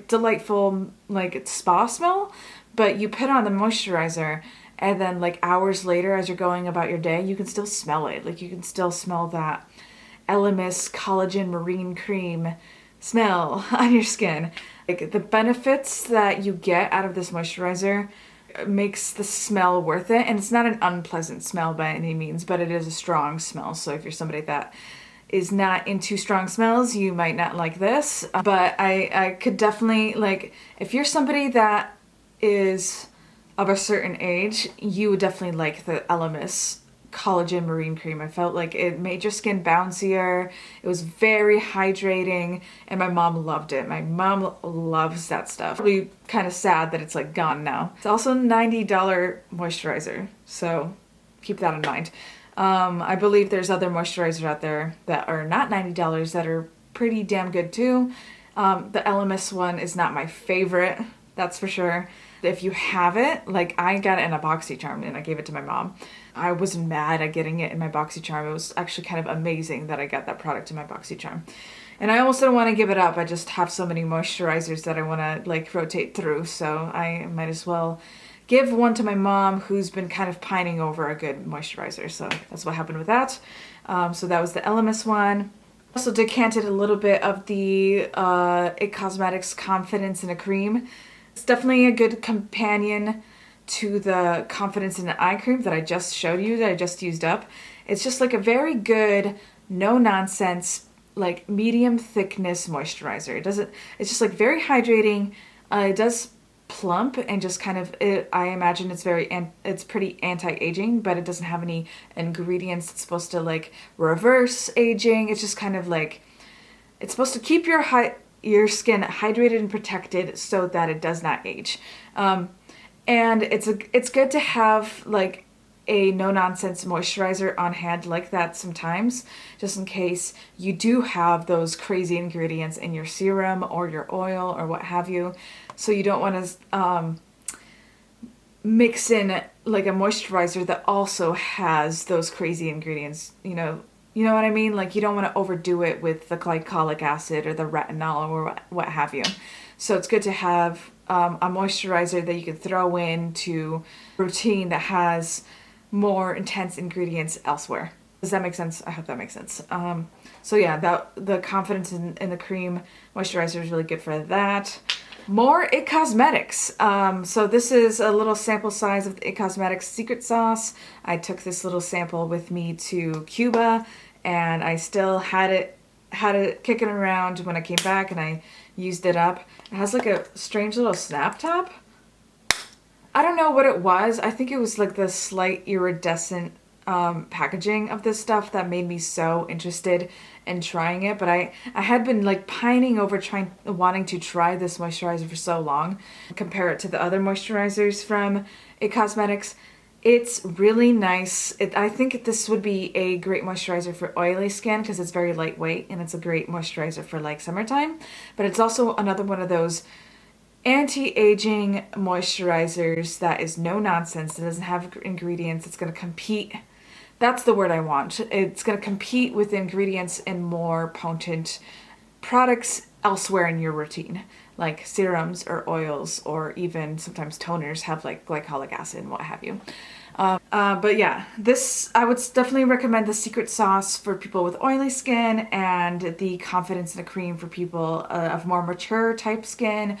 delightful, like spa smell, but you put on the moisturizer and then like hours later as you're going about your day, you can still smell it. Like you can still smell that Elemis Collagen Marine Cream smell on your skin. Like the benefits that you get out of this moisturizer makes the smell worth it. And it's not an unpleasant smell by any means, but it is a strong smell. So if you're somebody that is not into strong smells, you might not like this. But I could definitely, like, if you're somebody that is of a certain age, you would definitely like the Elemis Collagen Marine Cream. I felt like it made your skin bouncier. It was very hydrating, and my mom loved it. My mom loves that stuff. Really kind of sad that it's like gone now. It's also a $90 moisturizer, so keep that in mind. I believe there's other moisturizers out there that are not $90 that are pretty damn good too. The Elemis one is not my favorite, that's for sure. If you have it, like I got it in a BoxyCharm and I gave it to my mom. I wasn't mad at getting it in my BoxyCharm. It was actually kind of amazing that I got that product in my BoxyCharm. And I almost don't want to give it up. I just have so many moisturizers that I want to like rotate through. So I might as well give one to my mom, who's been kind of pining over a good moisturizer. So that's what happened with that. So that was the Elemis one. Also decanted a little bit of the IT Cosmetics Confidence in a Cream. It's definitely a good companion to the Confidence in an Eye Cream that I just showed you, that I just used up. It's just like a very good, no nonsense, like medium thickness moisturizer. It's just like very hydrating. It does plump and just kind of, I imagine it's pretty anti-aging, but it doesn't have any ingredients that's supposed to like reverse aging. It's just kind of like, it's supposed to keep your skin hydrated and protected so that it does not age. And it's good to have like a no-nonsense moisturizer on hand like that sometimes, just in case you do have those crazy ingredients in your serum or your oil or what have you. So you don't want to mix in like a moisturizer that also has those crazy ingredients, you know what I mean? Like you don't want to overdo it with the glycolic acid or the retinol or what have you. So it's good to have a moisturizer that you can throw into routine that has more intense ingredients elsewhere. Does that make sense? I hope that makes sense. So yeah, the Confidence in the Cream moisturizer is really good for that. More IT Cosmetics. So this is a little sample size of the IT Cosmetics Secret Sauce. I took this little sample with me to Cuba, and I still had it kicking around when I came back, and I used it up. It has like a strange little snap top. I don't know what it was. I think it was like the slight iridescent packaging of this stuff that made me so interested in trying it. But I had been like pining over wanting to try this moisturizer for so long. Compare it to the other moisturizers from IT Cosmetics. It's really nice. I think this would be a great moisturizer for oily skin because it's very lightweight, and it's a great moisturizer for like summertime. But it's also another one of those anti-aging moisturizers that is no nonsense. It doesn't have ingredients. It's going to compete. That's the word I want. It's going to compete with ingredients in more potent products elsewhere in your routine, like serums or oils, or even sometimes toners have like glycolic acid and what have you. But yeah, I would definitely recommend the Secret Sauce for people with oily skin, and the Confidence in a Cream for people of more mature type skin,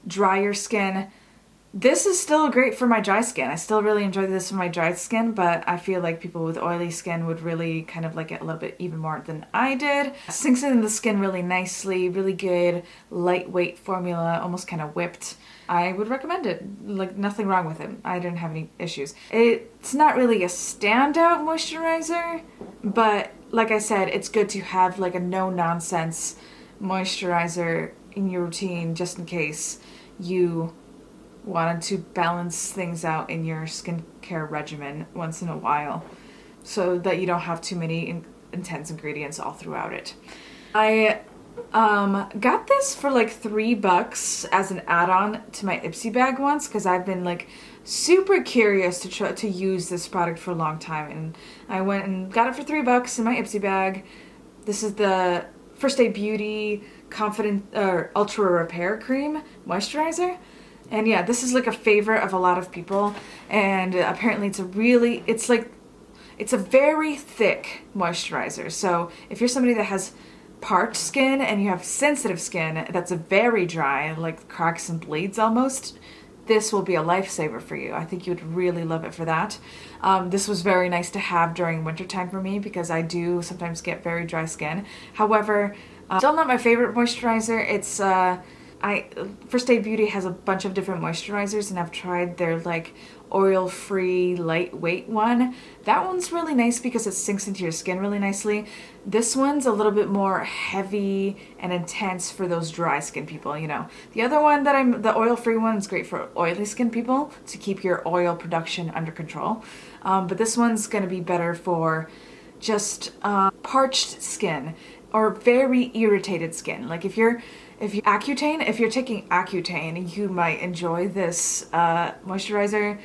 drier skin. This is still great for my dry skin. I still really enjoy this for my dry skin, but I feel like people with oily skin would really kind of like it a little bit even more than I did. Sinks in the skin really nicely, really good, lightweight formula, almost kind of whipped. I would recommend it. Like nothing wrong with it. I didn't have any issues. It's not really a standout moisturizer, but like I said, it's good to have like a no-nonsense moisturizer in your routine just in case you wanted to balance things out in your skincare regimen once in a while so that you don't have too many intense ingredients all throughout it. I got this for like $3 as an add-on to my Ipsy bag once because I've been like super curious to try to use this product for a long time, and I went and got it for $3 in my Ipsy bag. This is the First Day Beauty Ultra Repair Cream Moisturizer. And yeah, this is like a favorite of a lot of people, and apparently it's a very thick moisturizer. So if you're somebody that has parched skin and you have sensitive skin that's very dry, like cracks and bleeds almost, this will be a lifesaver for you. I think you would really love it for that. This was very nice to have during wintertime for me because I do sometimes get very dry skin. However, still not my favorite moisturizer. It's First Aid Beauty has a bunch of different moisturizers, and I've tried their like oil-free lightweight one. That one's really nice because it sinks into your skin really nicely. This one's a little bit more heavy and intense for those dry skin people, you know. The other one that the oil-free one is great for oily skin people to keep your oil production under control. But this one's going to be better for just parched skin or very irritated skin. Like if you're taking Accutane, you might enjoy this moisturizer.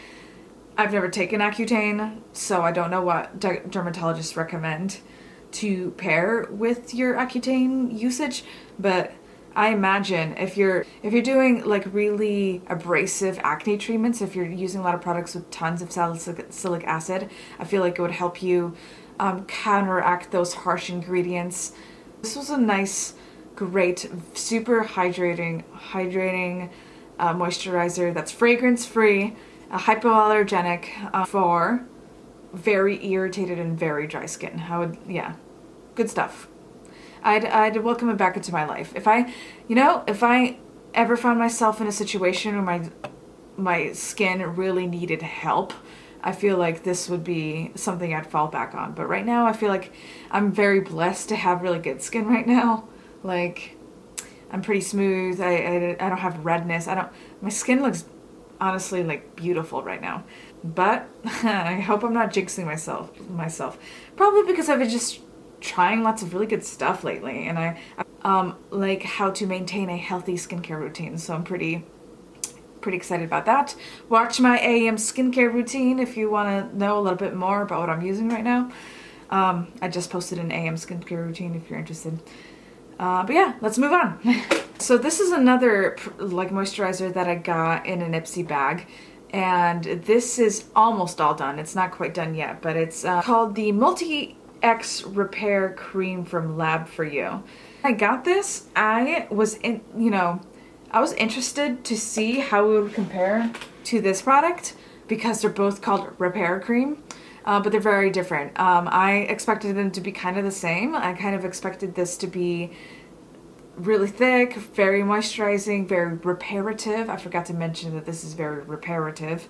I've never taken Accutane, so I don't know what dermatologists recommend to pair with your Accutane usage, but I imagine if you're doing like really abrasive acne treatments, if you're using a lot of products with tons of salicylic acid, I feel like it would help you counteract those harsh ingredients. This was a nice, great, super hydrating moisturizer that's fragrance free, hypoallergenic for very irritated and very dry skin. Yeah, good stuff. I'd welcome it back into my life. If I ever found myself in a situation where my skin really needed help, I feel like this would be something I'd fall back on. But right now I feel like I'm very blessed to have really good skin right now. Like, I'm pretty smooth. I don't have redness. My skin looks honestly like beautiful right now. But I hope I'm not jinxing myself. Probably because I've been just trying lots of really good stuff lately, and I like how to maintain a healthy skincare routine. So I'm pretty excited about that. Watch my AM skincare routine if you want to know a little bit more about what I'm using right now. I just posted an AM skincare routine if you're interested. But yeah, let's move on. So this is another like moisturizer that I got in an Ipsy bag, and this is almost all done. It's not quite done yet, but it's called the Multi-X Repair Cream from Lab for You. I got this. I was interested to see how it would compare to this product because they're both called Repair Cream, but they're very different. I expected them to be kind of the same. I kind of expected this to be really thick, very moisturizing, very reparative. I forgot to mention that this is very reparative.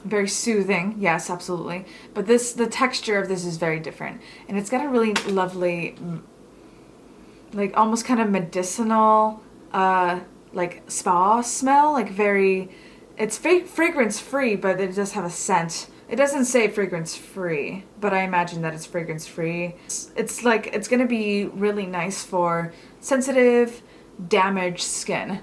Very soothing, yes, absolutely. But the texture of this is very different. And it's got a really lovely, like almost kind of medicinal, like spa smell, like it's fragrance free, but it does have a scent. It doesn't say fragrance free, but I imagine that it's fragrance free. It's gonna be really nice for sensitive, damaged skin.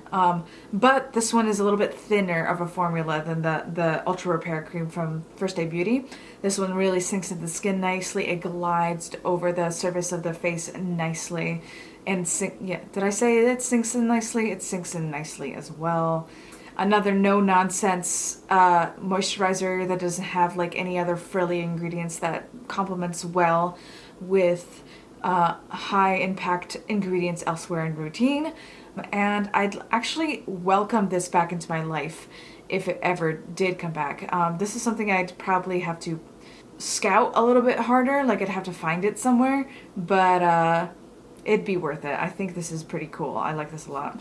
But this one is a little bit thinner of a formula than the Ultra Repair Cream from First Aid Beauty. This one really sinks into the skin nicely. It glides over the surface of the face nicely. And did I say it sinks in nicely? It sinks in nicely as well. Another no-nonsense moisturizer that doesn't have like any other frilly ingredients, that complements well with high-impact ingredients elsewhere in routine. And I'd actually welcome this back into my life if it ever did come back. This is something I'd probably have to scout a little bit harder, like I'd have to find it somewhere, but it'd be worth it. I think this is pretty cool. I like this a lot.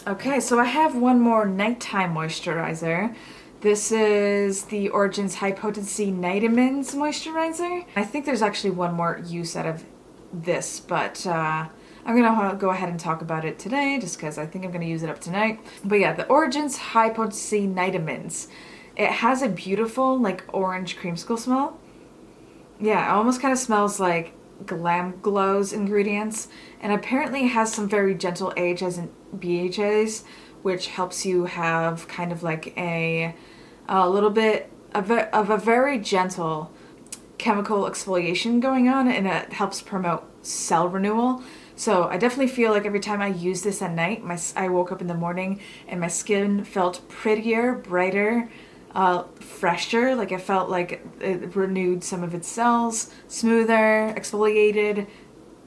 Okay, so I have one more nighttime moisturizer. This is the Origins High-Potency Nightamins moisturizer. I think there's actually one more use out of this, but I'm gonna go ahead and talk about it today just because I think I'm gonna use it up tonight. But yeah, the Origins High-Potency Nightamins. It has a beautiful like orange creamsicle smell. Yeah, it almost kind of smells like Glam Glow's ingredients, and apparently it has some very gentle AHAs and BHAs, which helps you have kind of like a little bit of a very gentle chemical exfoliation going on, and it helps promote cell renewal. So I definitely feel like every time I use this at night, I woke up in the morning and my skin felt prettier, brighter, fresher. Like it felt like it renewed some of its cells, smoother, exfoliated.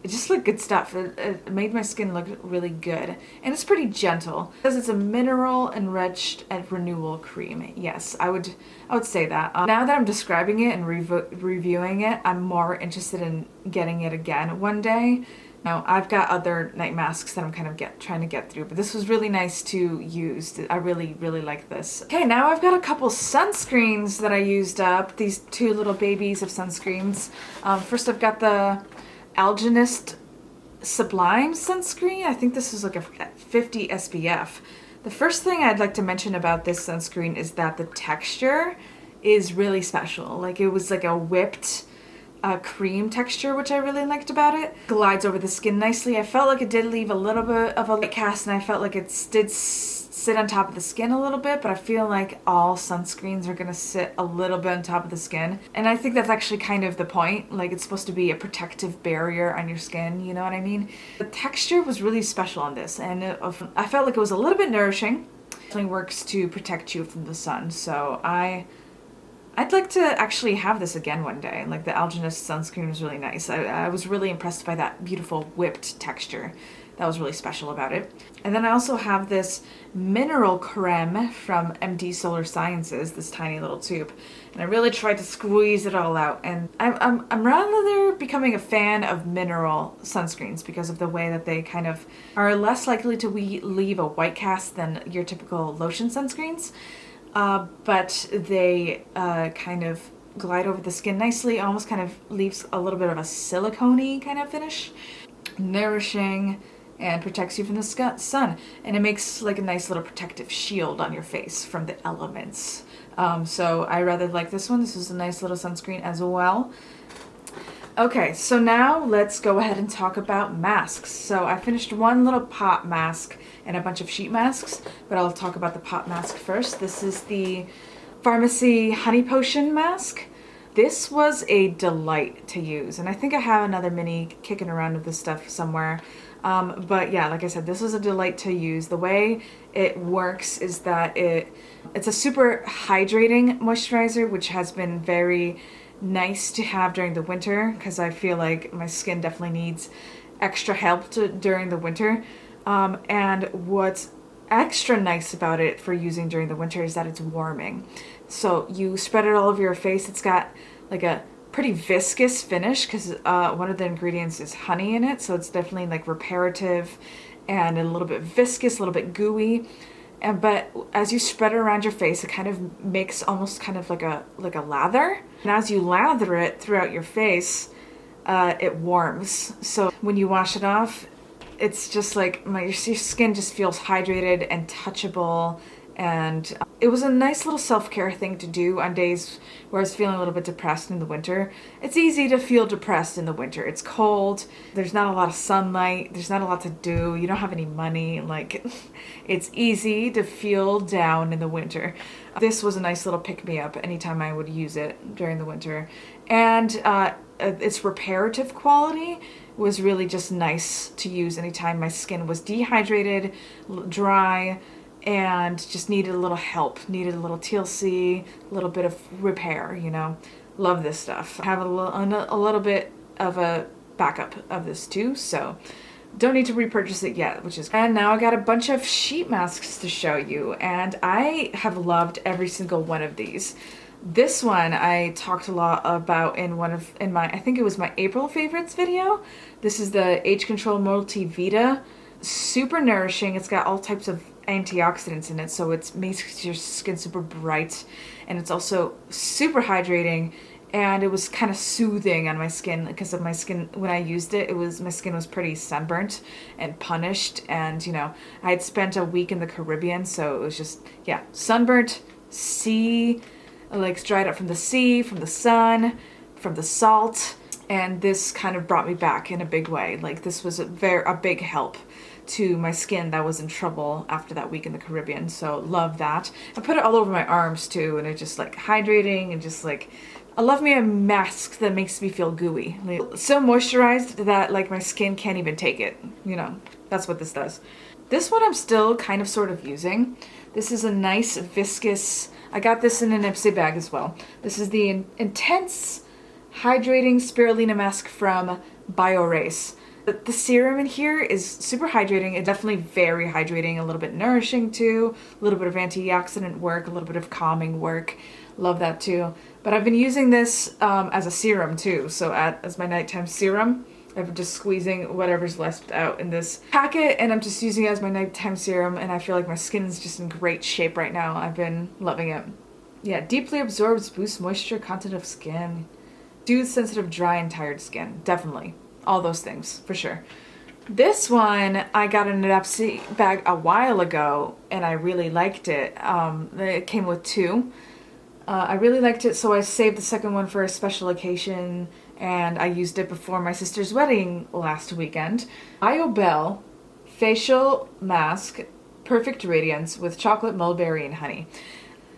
It just looked good stuff. It made my skin look really good. And it's pretty gentle. Because it's a mineral enriched and renewal cream. Yes, I would say that. Now that I'm describing it and reviewing it, I'm more interested in getting it again one day. Now, I've got other night masks that I'm kind of trying to get through, but this was really nice to use. I really, really like this. Okay, now I've got a couple sunscreens that I used up. These two little babies of sunscreens. First, I've got the Genest Sublime sunscreen. I think this is like a 50 SPF. The first thing I'd like to mention about this sunscreen is that the texture is really special. Like, it was like a whipped cream texture, which I really liked about it. Glides over the skin nicely. I felt like it did leave a little bit of a light cast, and I felt like it did sit on top of the skin a little bit, but I feel like all sunscreens are gonna sit a little bit on top of the skin. And I think that's actually kind of the point. Like, it's supposed to be a protective barrier on your skin, you know what I mean? The texture was really special on this, and I felt like it was a little bit nourishing. It definitely works to protect you from the sun, so I'd like to actually have this again one day. Like, the Genest sunscreen was really nice. I was really impressed by that beautiful whipped texture. That was really special about it. And then I also have this mineral creme from MD Solar Sciences, this tiny little tube. And I really tried to squeeze it all out. And I'm rather becoming a fan of mineral sunscreens because of the way that they kind of are less likely to leave a white cast than your typical lotion sunscreens. But they kind of glide over the skin nicely, almost kind of leaves a little bit of a silicone-y kind of finish. Nourishing, and protects you from the sun. And it makes like a nice little protective shield on your face from the elements. So I rather like this one. This is a nice little sunscreen as well. Okay, so now let's go ahead and talk about masks. So I finished one little pot mask and a bunch of sheet masks, but I'll talk about the pot mask first. This is the Pharmacy Honey Potion mask. This was a delight to use, and I think I have another mini kicking around with this stuff somewhere. But yeah, like I said, this was a delight to use. The way it works is that it's a super hydrating moisturizer, which has been very nice to have during the winter because I feel like my skin definitely needs extra help during the winter. And what's extra nice about it for using during the winter is that it's warming. So you spread it all over your face. It's got like a pretty viscous finish because one of the ingredients is honey in it, so it's definitely like reparative and a little bit viscous, a little bit gooey. But as you spread it around your face, it kind of makes almost kind of like a lather. And as you lather it throughout your face, it warms. So when you wash it off, it's just like your skin just feels hydrated and touchable. And it was a nice little self-care thing to do on days where I was feeling a little bit depressed in the winter. It's easy to feel depressed in the winter. It's cold, there's not a lot of sunlight, there's not a lot to do, you don't have any money. Like, it's easy to feel down in the winter. This was a nice little pick-me-up anytime I would use it during the winter. And its reparative quality was really just nice to use anytime my skin was dehydrated, dry, and just needed a little help, needed a little TLC, a little bit of repair, you know. Love this stuff. I have a little bit of a backup of this too, so don't need to repurchase it yet, which is. And now I got a bunch of sheet masks to show you, and I have loved every single one of these. This one I talked a lot about in my, I think it was my April favorites video. This is the Age Control Multivita. Super nourishing. It's got all types of antioxidants in it, so it makes your skin super bright, and it's also super hydrating, and it was kind of soothing on my skin because of my skin. When I used it, my skin was pretty sunburnt and punished, and you know, I had spent a week in the Caribbean, so it was just, yeah, sunburnt, sea, like dried up from the sea, from the sun, from the salt, and this kind of brought me back in a big way. Like, this was a big help to my skin that was in trouble after that week in the Caribbean, so love that. I put it all over my arms too, and it's just like hydrating, and just like, I love me a mask that makes me feel gooey. Like, so moisturized that like my skin can't even take it, you know. That's what this does. This one I'm still kind of sort of using. This is a nice viscous, I got this in an Ipsy bag as well. This is the Intense Hydrating Spirulina Mask from BioRace. The serum in here is super hydrating. It's definitely very hydrating, a little bit nourishing too, a little bit of antioxidant work, a little bit of calming work. Love that too. But I've been using this as a serum too. So as my nighttime serum, I'm just squeezing whatever's left out in this packet and I'm just using it as my nighttime serum, and I feel like my skin's just in great shape right now. I've been loving it. Yeah, deeply absorbs, boosts moisture content of skin. Soothes sensitive, dry, and tired skin. Definitely. All those things, for sure. This one, I got in an Epsi bag a while ago, and I really liked it. It came with two. I really liked it, so I saved the second one for a special occasion, and I used it before my sister's wedding last weekend. Iobel Facial Mask, Perfect Radiance with Chocolate, Mulberry, and Honey.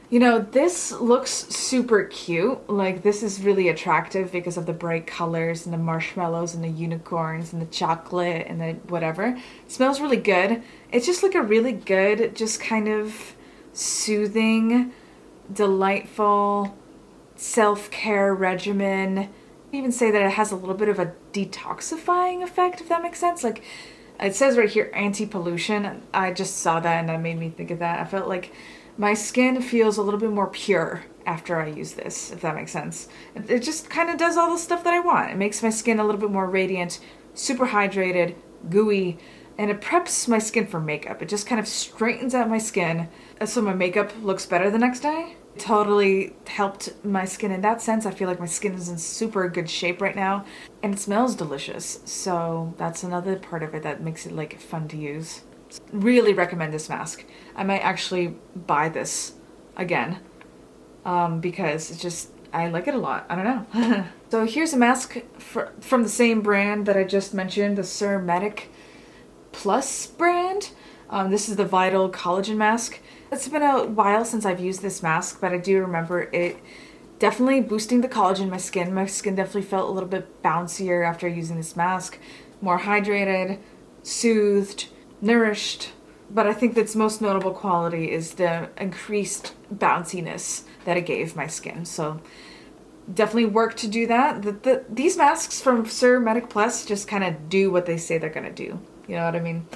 You know, this looks super cute. Like, this is really attractive because of the bright colors and the marshmallows and the unicorns and the chocolate and the whatever. It smells really good. It's just like a really good, just kind of soothing, delightful self-care regimen. I even say that it has a little bit of a detoxifying effect, if that makes sense. Like, it says right here, anti-pollution. I just saw that and that made me think of that. I felt like my skin feels a little bit more pure after I use this, if that makes sense. It just kind of does all the stuff that I want. It makes my skin a little bit more radiant, super hydrated, gooey, and it preps my skin for makeup. It just kind of straightens out my skin so my makeup looks better the next day. It totally helped my skin in that sense. I feel like my skin is in super good shape right now, and it smells delicious. So that's another part of it that makes it like fun to use. Really recommend this mask. I might actually buy this again because it's just, I like it a lot. I don't know. So here's a mask from the same brand that I just mentioned, the Surmedic Plus brand. This is the Vital Collagen Mask. It's been a while since I've used this mask, but I do remember it definitely boosting the collagen in my skin. My skin definitely felt a little bit bouncier after using this mask. More hydrated, soothed, nourished. But I think its most notable quality is the increased bounciness that it gave my skin. So definitely work to do that. These masks from Surmedic Plus just kind of do what they say they're going to do. You know what I mean?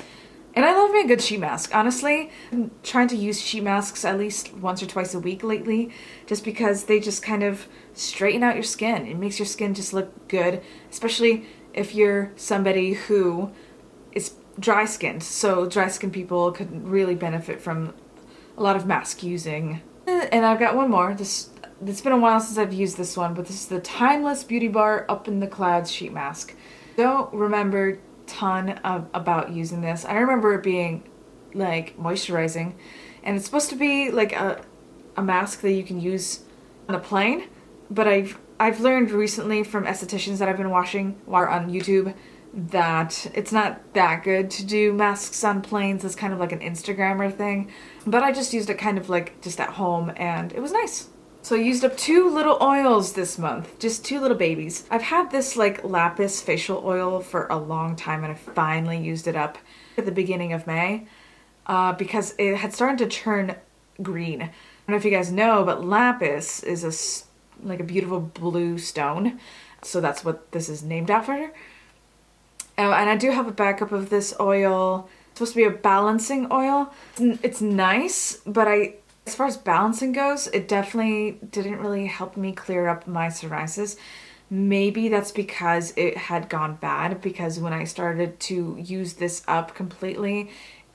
And I love me a good sheet mask. Honestly, I'm trying to use sheet masks at least once or twice a week lately, just because they just kind of straighten out your skin. It makes your skin just look good, especially if you're somebody who is dry skinned. So dry skinned people could really benefit from a lot of mask using. And I've got one more. It's been a while since I've used this one, but this is the Timeless Beauty Bar Up in the Clouds sheet mask. Don't remember ton about using this. I remember it being like moisturizing, and it's supposed to be like a mask that you can use on a plane, but I've learned recently from estheticians that I've been watching on YouTube that it's not that good to do masks on planes. It's kind of like an Instagrammer thing, but I just used it kind of like just at home, and it was nice. So I used up 2 little oils this month, just 2 little babies. I've had this like Lapis Facial Oil for a long time, and I finally used it up at the beginning of May because it had started to turn green. I don't know if you guys know, but lapis is like a beautiful blue stone. So that's what this is named after. Oh, and I do have a backup of this oil. It's supposed to be a balancing oil. It's nice, but as far as balancing goes, it definitely didn't really help me clear up my psoriasis. Maybe that's because it had gone bad, because when I started to use this up completely,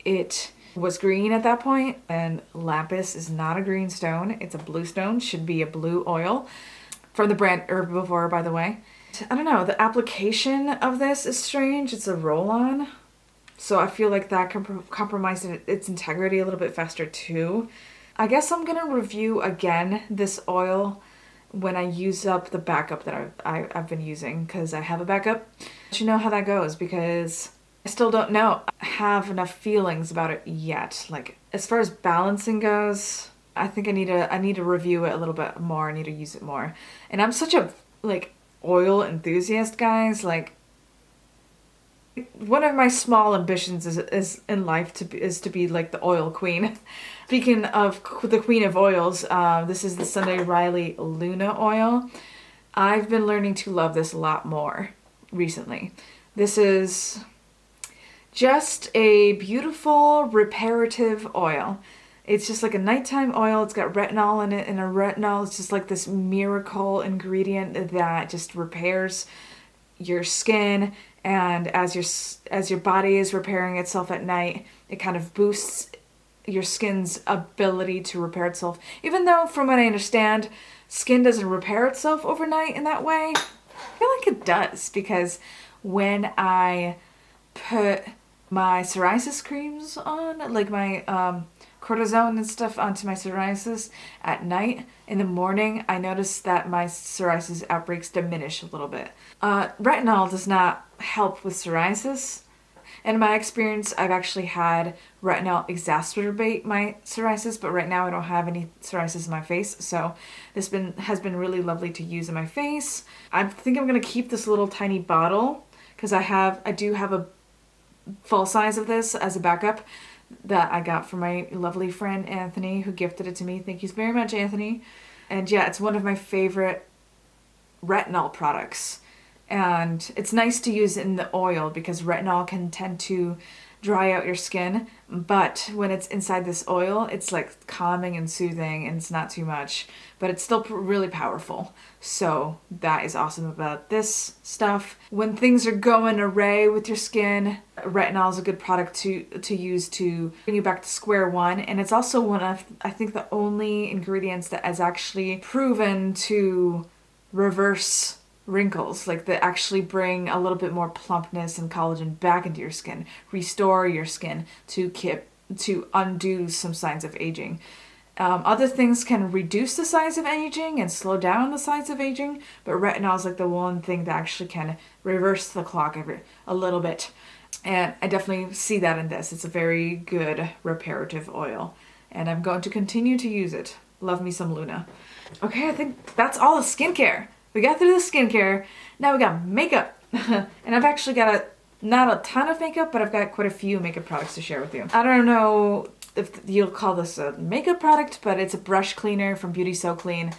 it was green at that point, and lapis is not a green stone. It's a blue stone, should be a blue oil. From the brand Herbivore, by the way. I don't know, the application of this is strange. It's a roll-on, so I feel like that compromised its integrity a little bit faster too. I guess I'm gonna review again this oil when I use up the backup that I've been using, because I have a backup. Let you know how that goes, because I still don't know. I have enough feelings about it yet. Like, as far as balancing goes, I think I need to review it a little bit more. I need to use it more. And I'm such a like oil enthusiast, guys. Like, one of my small ambitions is in life to be like the oil queen. Speaking of the queen of oils, this is the Sunday Riley Luna oil. I've been learning to love this a lot more recently. This is just a beautiful reparative oil. It's just like a nighttime oil. It's got retinol in it, and a retinol is just like this miracle ingredient that just repairs your skin. And as your body is repairing itself at night, it kind of boosts your skin's ability to repair itself. Even though, from what I understand, skin doesn't repair itself overnight in that way. I feel like it does, because when I put my psoriasis creams on, like my cortisone and stuff onto my psoriasis at night, in the morning I noticed that my psoriasis outbreaks diminish a little bit. Retinol does not help with psoriasis. In my experience, I've actually had retinol exacerbate my psoriasis, but right now I don't have any psoriasis in my face, so this has been really lovely to use in my face. I think I'm gonna keep this little tiny bottle because I do have a full size of this as a backup that I got from my lovely friend Anthony, who gifted it to me. Thank you very much, Anthony. And yeah, it's one of my favorite retinol products. And it's nice to use in the oil because retinol can tend to dry out your skin, but when it's inside this oil, it's like calming and soothing, and it's not too much, but it's still really powerful. So that is awesome about this stuff. When things are going array with your skin, retinol is a good product to use to bring you back to square one. And it's also one of, I think, the only ingredients that is actually proven to reverse wrinkles, like that actually bring a little bit more plumpness and collagen back into your skin, restore your skin to undo some signs of aging. Other things can reduce the signs of aging and slow down the signs of aging, but retinol is like the one thing that actually can reverse the clock a little bit. And I definitely see that in this. It's a very good reparative oil, and I'm going to continue to use it. Love me some Luna. Okay, I think that's all the skincare. We got through the skincare. Now we got makeup. And I've actually got not a ton of makeup, but I've got quite a few makeup products to share with you. I don't know if you'll call this a makeup product, but it's a brush cleaner from Beauty So Clean.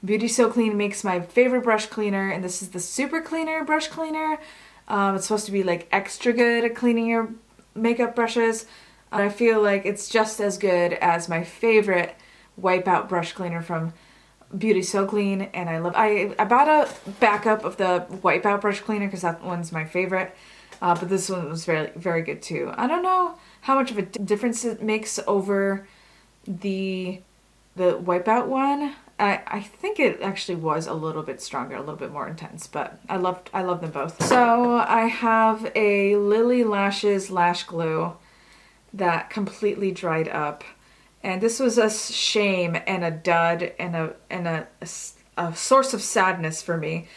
Beauty So Clean makes my favorite brush cleaner, and this is the super cleaner brush cleaner. It's supposed to be like extra good at cleaning your makeup brushes. I feel like it's just as good as my favorite wipeout brush cleaner from Beauty So Clean, and I bought a backup of the wipeout brush cleaner because that one's my favorite, but this one was very, very good too. I don't know how much of a difference it makes over the wipeout one. I think it actually was a little bit stronger, a little bit more intense, but I love them both. So I have a Lily Lashes lash glue that completely dried up. And this was a shame and a dud and a source of sadness for me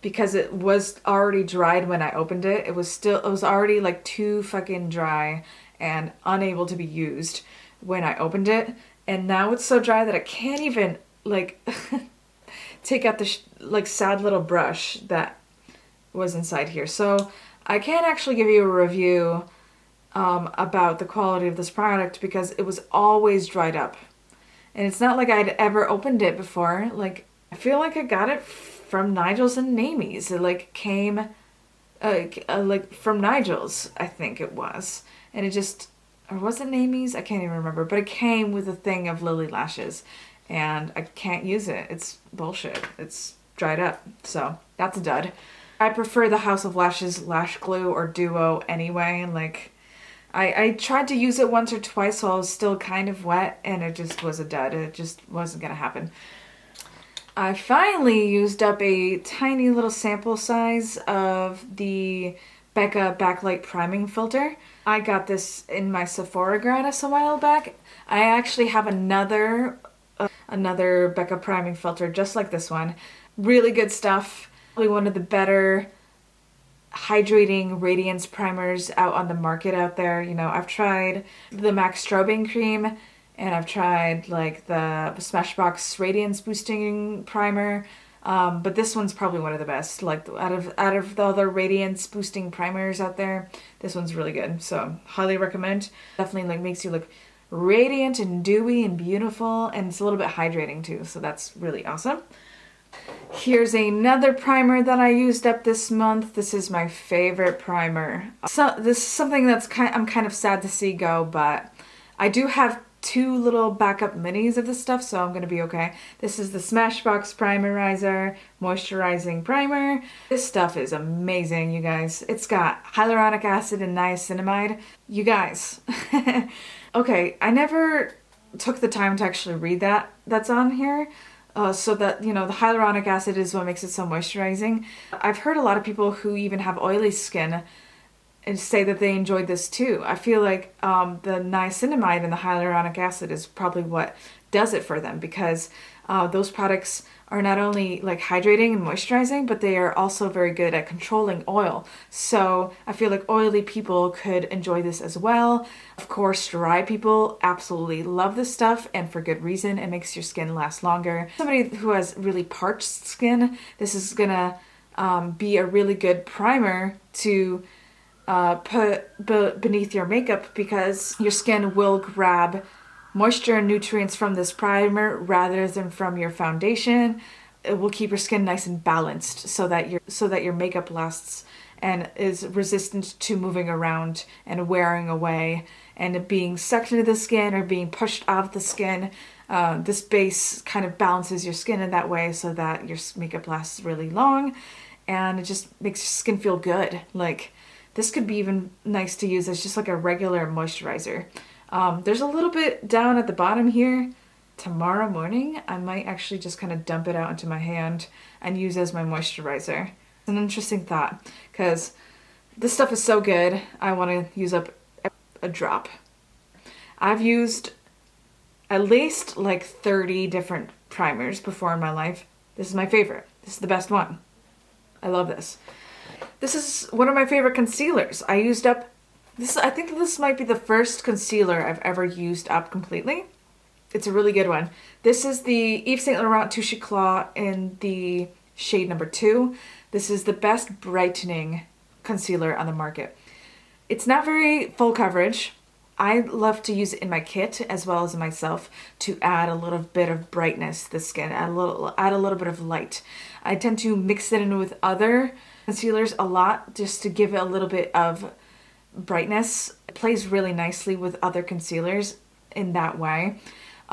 because it was already dried when I opened it. It was already like too fucking dry and unable to be used when I opened it. And now it's so dry that I can't even like take out the like sad little brush that was inside here. So I can't actually give you a review about the quality of this product because it was always dried up. And it's not like I'd ever opened it before. Like, I feel like I got it from Nigel's and Amy's. It like came like from Nigel's, I think it was. And it just, or was it Amy's? I can't even remember. But it came with a thing of Lily Lashes. And I can't use it. It's bullshit. It's dried up. So that's a dud. I prefer the House of Lashes lash glue or duo anyway. Like, I tried to use it once or twice while I was still kind of wet, and it just was a dud. It just wasn't gonna happen. I finally used up a tiny little sample size of the Becca Backlight Priming Filter. I got this in my Sephora gratis a while back. I actually have another Becca Priming Filter just like this one. Really good stuff. Probably one of the better hydrating radiance primers out on the market out there. You know, I've tried the MAC Strobing cream, and I've tried like the Smashbox Radiance Boosting Primer, but this one's probably one of the best. Like out of the other radiance boosting primers out there, this one's really good. So highly recommend. Definitely like makes you look radiant and dewy and beautiful, and it's a little bit hydrating too. So that's really awesome. Here's another primer that I used up this month. This is my favorite primer. So this is something that's I'm kind of sad to see go, but I do have 2 little backup minis of this stuff, so I'm gonna be okay. This is the Smashbox Primerizer Moisturizing Primer. This stuff is amazing, you guys. It's got hyaluronic acid and niacinamide. You guys. Okay, I never took the time to actually read that's on here. So that, you know, the hyaluronic acid is what makes it so moisturizing. I've heard a lot of people who even have oily skin and say that they enjoyed this too. I feel like the niacinamide and the hyaluronic acid is probably what does it for them, because those products are not only like hydrating and moisturizing, but they are also very good at controlling oil. So I feel like oily people could enjoy this as well. Of course, dry people absolutely love this stuff, and for good reason. It makes your skin last longer. Somebody who has really parched skin, this is gonna be a really good primer to put beneath your makeup, because your skin will grab moisture and nutrients from this primer rather than from your foundation. It will keep your skin nice and balanced so that your makeup lasts and is resistant to moving around and wearing away and being sucked into the skin or being pushed out of the skin. This base kind of balances your skin in that way so that your makeup lasts really long, and it just makes your skin feel good. Like, this could be even nice to use as just like a regular moisturizer. There's a little bit down at the bottom here. Tomorrow morning, I might actually just kind of dump it out into my hand and use as my moisturizer. It's an interesting thought, because this stuff is so good, I want to use up a drop. I've used at least like 30 different primers before in my life. This is my favorite. This is the best one. I love this. This is one of my favorite concealers. I used up this. I think this might be the first concealer I've ever used up completely. It's a really good one. This is the Yves Saint Laurent Touche Eclat in the shade number 2. This is the best brightening concealer on the market. It's not very full coverage. I love to use it in my kit as well as in myself to add a little bit of brightness to the skin, add a little bit of light. I tend to mix it in with other concealers a lot just to give it a little bit of brightness. It plays really nicely with other concealers in that way.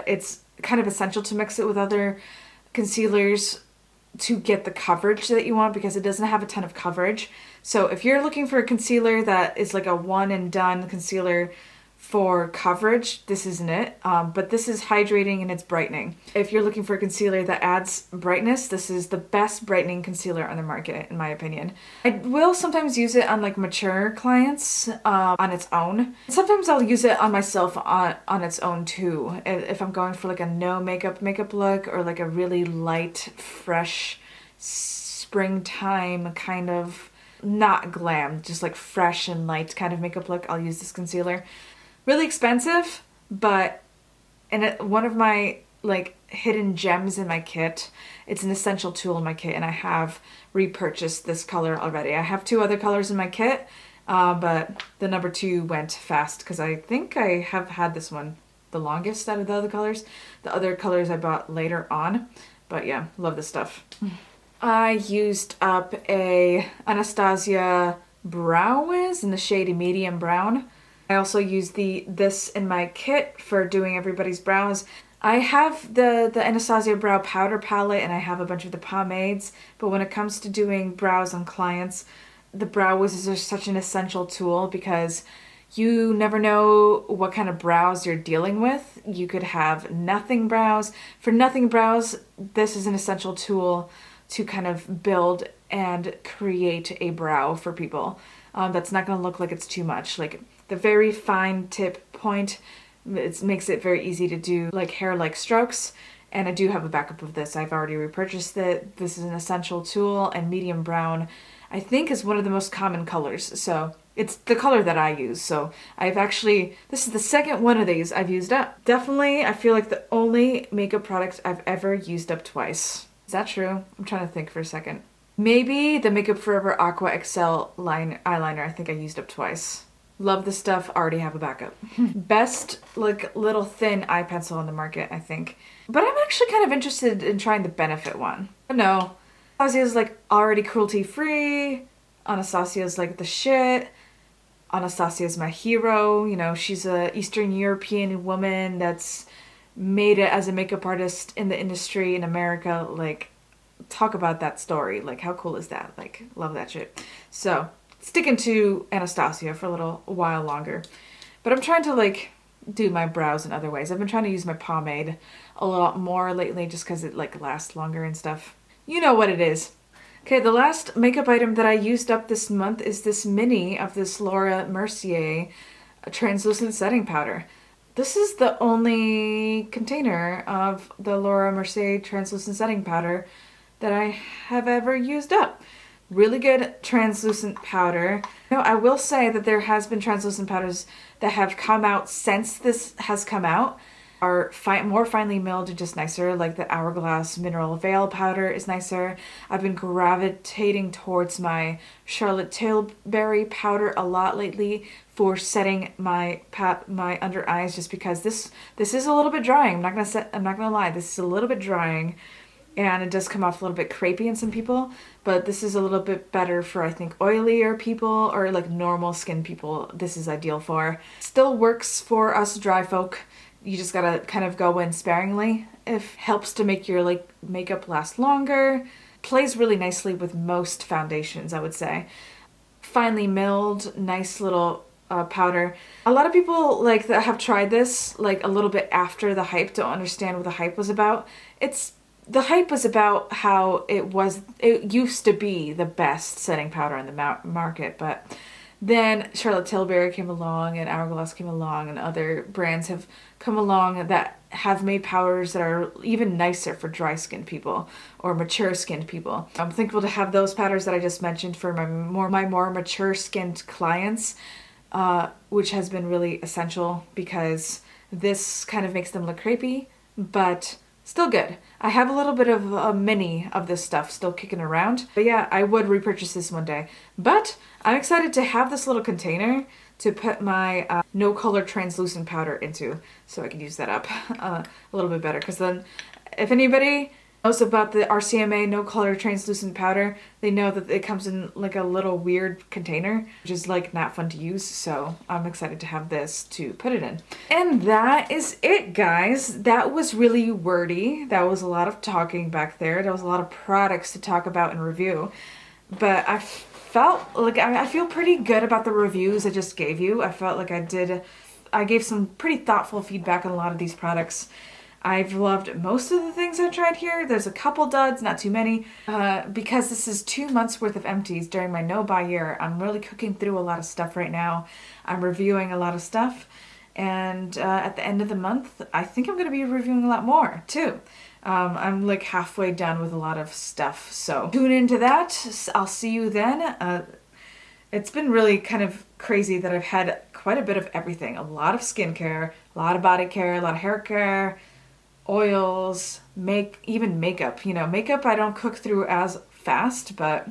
It's kind of essential to mix it with other concealers to get the coverage that you want, because it doesn't have a ton of coverage. So if you're looking for a concealer that is like a one and done concealer for coverage, this isn't it. But this is hydrating and it's brightening. If you're looking for a concealer that adds brightness, this is the best brightening concealer on the market, in my opinion. I will sometimes use it on like mature clients on its own. Sometimes I'll use it on myself on its own too. If I'm going for like a no makeup look, or like a really light, fresh springtime kind of, not glam, just like fresh and light kind of makeup look, I'll use this concealer. Really expensive, but one of my like hidden gems in my kit. It's an essential tool in my kit, and I have repurchased this color already. I have 2 other colors in my kit, but the number 2 went fast because I think I have had this one the longest out of the other colors. The other colors I bought later on, but yeah, love this stuff. I used up a Anastasia Brow Wiz in the shade Medium Brown. I also use this in my kit for doing everybody's brows. I have the Anastasia Brow Powder Palette, and I have a bunch of the pomades, but when it comes to doing brows on clients, the Brow Wiz are such an essential tool, because you never know what kind of brows you're dealing with. You could have nothing brows. For nothing brows, this is an essential tool to kind of build and create a brow for people. That's not going to look like it's too much. Like, the very fine tip point, it makes it very easy to do like hair-like strokes, and I do have a backup of this. I've already repurchased it. This is an essential tool, and medium brown, I think, is one of the most common colors, so it's the color that I use. So this is the second one of these I've used up. Definitely, I feel like the only makeup product I've ever used up twice. Is that true? I'm trying to think for a second. Maybe the Makeup Forever Aqua XL eyeliner, I think I used up twice. Love this stuff, already have a backup. Best like little thin eye pencil on the market, I think. But I'm actually kind of interested in trying the Benefit one. But no, Anastasia's like already cruelty free. Anastasia's like the shit. Anastasia's my hero. You know, she's a Eastern European woman that's made it as a makeup artist in the industry in America. Like, talk about that story. Like, how cool is that? Like, love that shit. So, sticking to Anastasia for a little while longer. But I'm trying to, like, do my brows in other ways. I've been trying to use my pomade a lot more lately just because it, like, lasts longer and stuff. You know what it is. Okay, the last makeup item that I used up this month is this mini of this Laura Mercier translucent setting powder. This is the only container of the Laura Mercier translucent setting powder that I have ever used up. Really good translucent powder. You know, I will say that there has been translucent powders that have come out since this has come out, are more finely milled and just nicer, like the Hourglass Mineral Veil powder is nicer. I've been gravitating towards my Charlotte Tilbury powder a lot lately for setting my under eyes, just because this is a little bit drying. I'm not gonna lie, this is a little bit drying, and it does come off a little bit crepey in some people, but this is a little bit better for, I think, oilier people or like normal skin people. This is ideal for. Still works for us dry folk. You just gotta kind of go in sparingly. It helps to make your like makeup last longer. Plays really nicely with most foundations, I would say. Finely milled, nice little powder. A lot of people like that have tried this like a little bit after the hype don't understand what the hype was about. The hype was about how it used to be the best setting powder in the market, but then Charlotte Tilbury came along and Hourglass came along and other brands have come along that have made powders that are even nicer for dry skinned people or mature skinned people. I'm thankful to have those powders that I just mentioned for my more mature skinned clients, which has been really essential because this kind of makes them look crepey, but still good. I have a little bit of a mini of this stuff still kicking around. But yeah, I would repurchase this one day. But I'm excited to have this little container to put my no color translucent powder into, so I can use that up a little bit better. Because then if anybody knows about the RCMA no color translucent powder, they know that it comes in like a little weird container, which is like not fun to use. So I'm excited to have this to put it in. And that is it, guys. That was really wordy. That was a lot of talking back there. There was a lot of products to talk about and review. But I felt like I feel pretty good about the reviews I just gave you. I felt like I gave some pretty thoughtful feedback on a lot of these products. I've loved most of the things I tried here. There's a couple duds, not too many. Because this is 2 months worth of empties during my no-buy year, I'm really cooking through a lot of stuff right now. I'm reviewing a lot of stuff. And at the end of the month, I think I'm going to be reviewing a lot more, too. I'm like halfway done with a lot of stuff. So tune into that. I'll see you then. It's been really kind of crazy that I've had quite a bit of everything. A lot of skincare, a lot of body care, a lot of hair care, oils, even makeup. You know, makeup I don't cook through as fast, but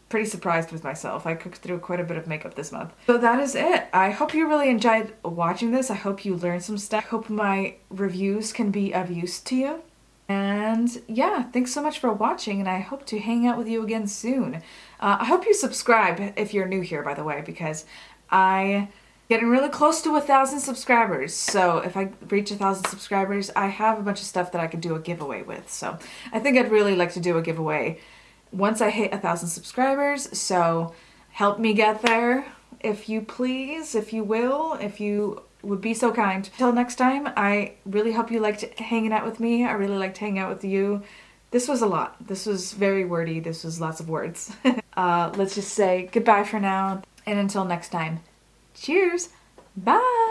pretty surprised with myself. I cooked through quite a bit of makeup this month. So that is it. I hope you really enjoyed watching this. I hope you learned some stuff. I hope my reviews can be of use to you. And yeah, thanks so much for watching, and I hope to hang out with you again soon. I hope you subscribe if you're new here, by the way, because I getting really close to 1,000 subscribers. So if I reach 1,000 subscribers, I have a bunch of stuff that I could do a giveaway with. So I think I'd really like to do a giveaway once I hit 1,000 subscribers. So help me get there, if you please, if you will, if you would be so kind. Till next time, I really hope you liked hanging out with me. I really liked hanging out with you. This was a lot. This was very wordy. This was lots of words. Let's just say goodbye for now. And until next time, cheers. Bye.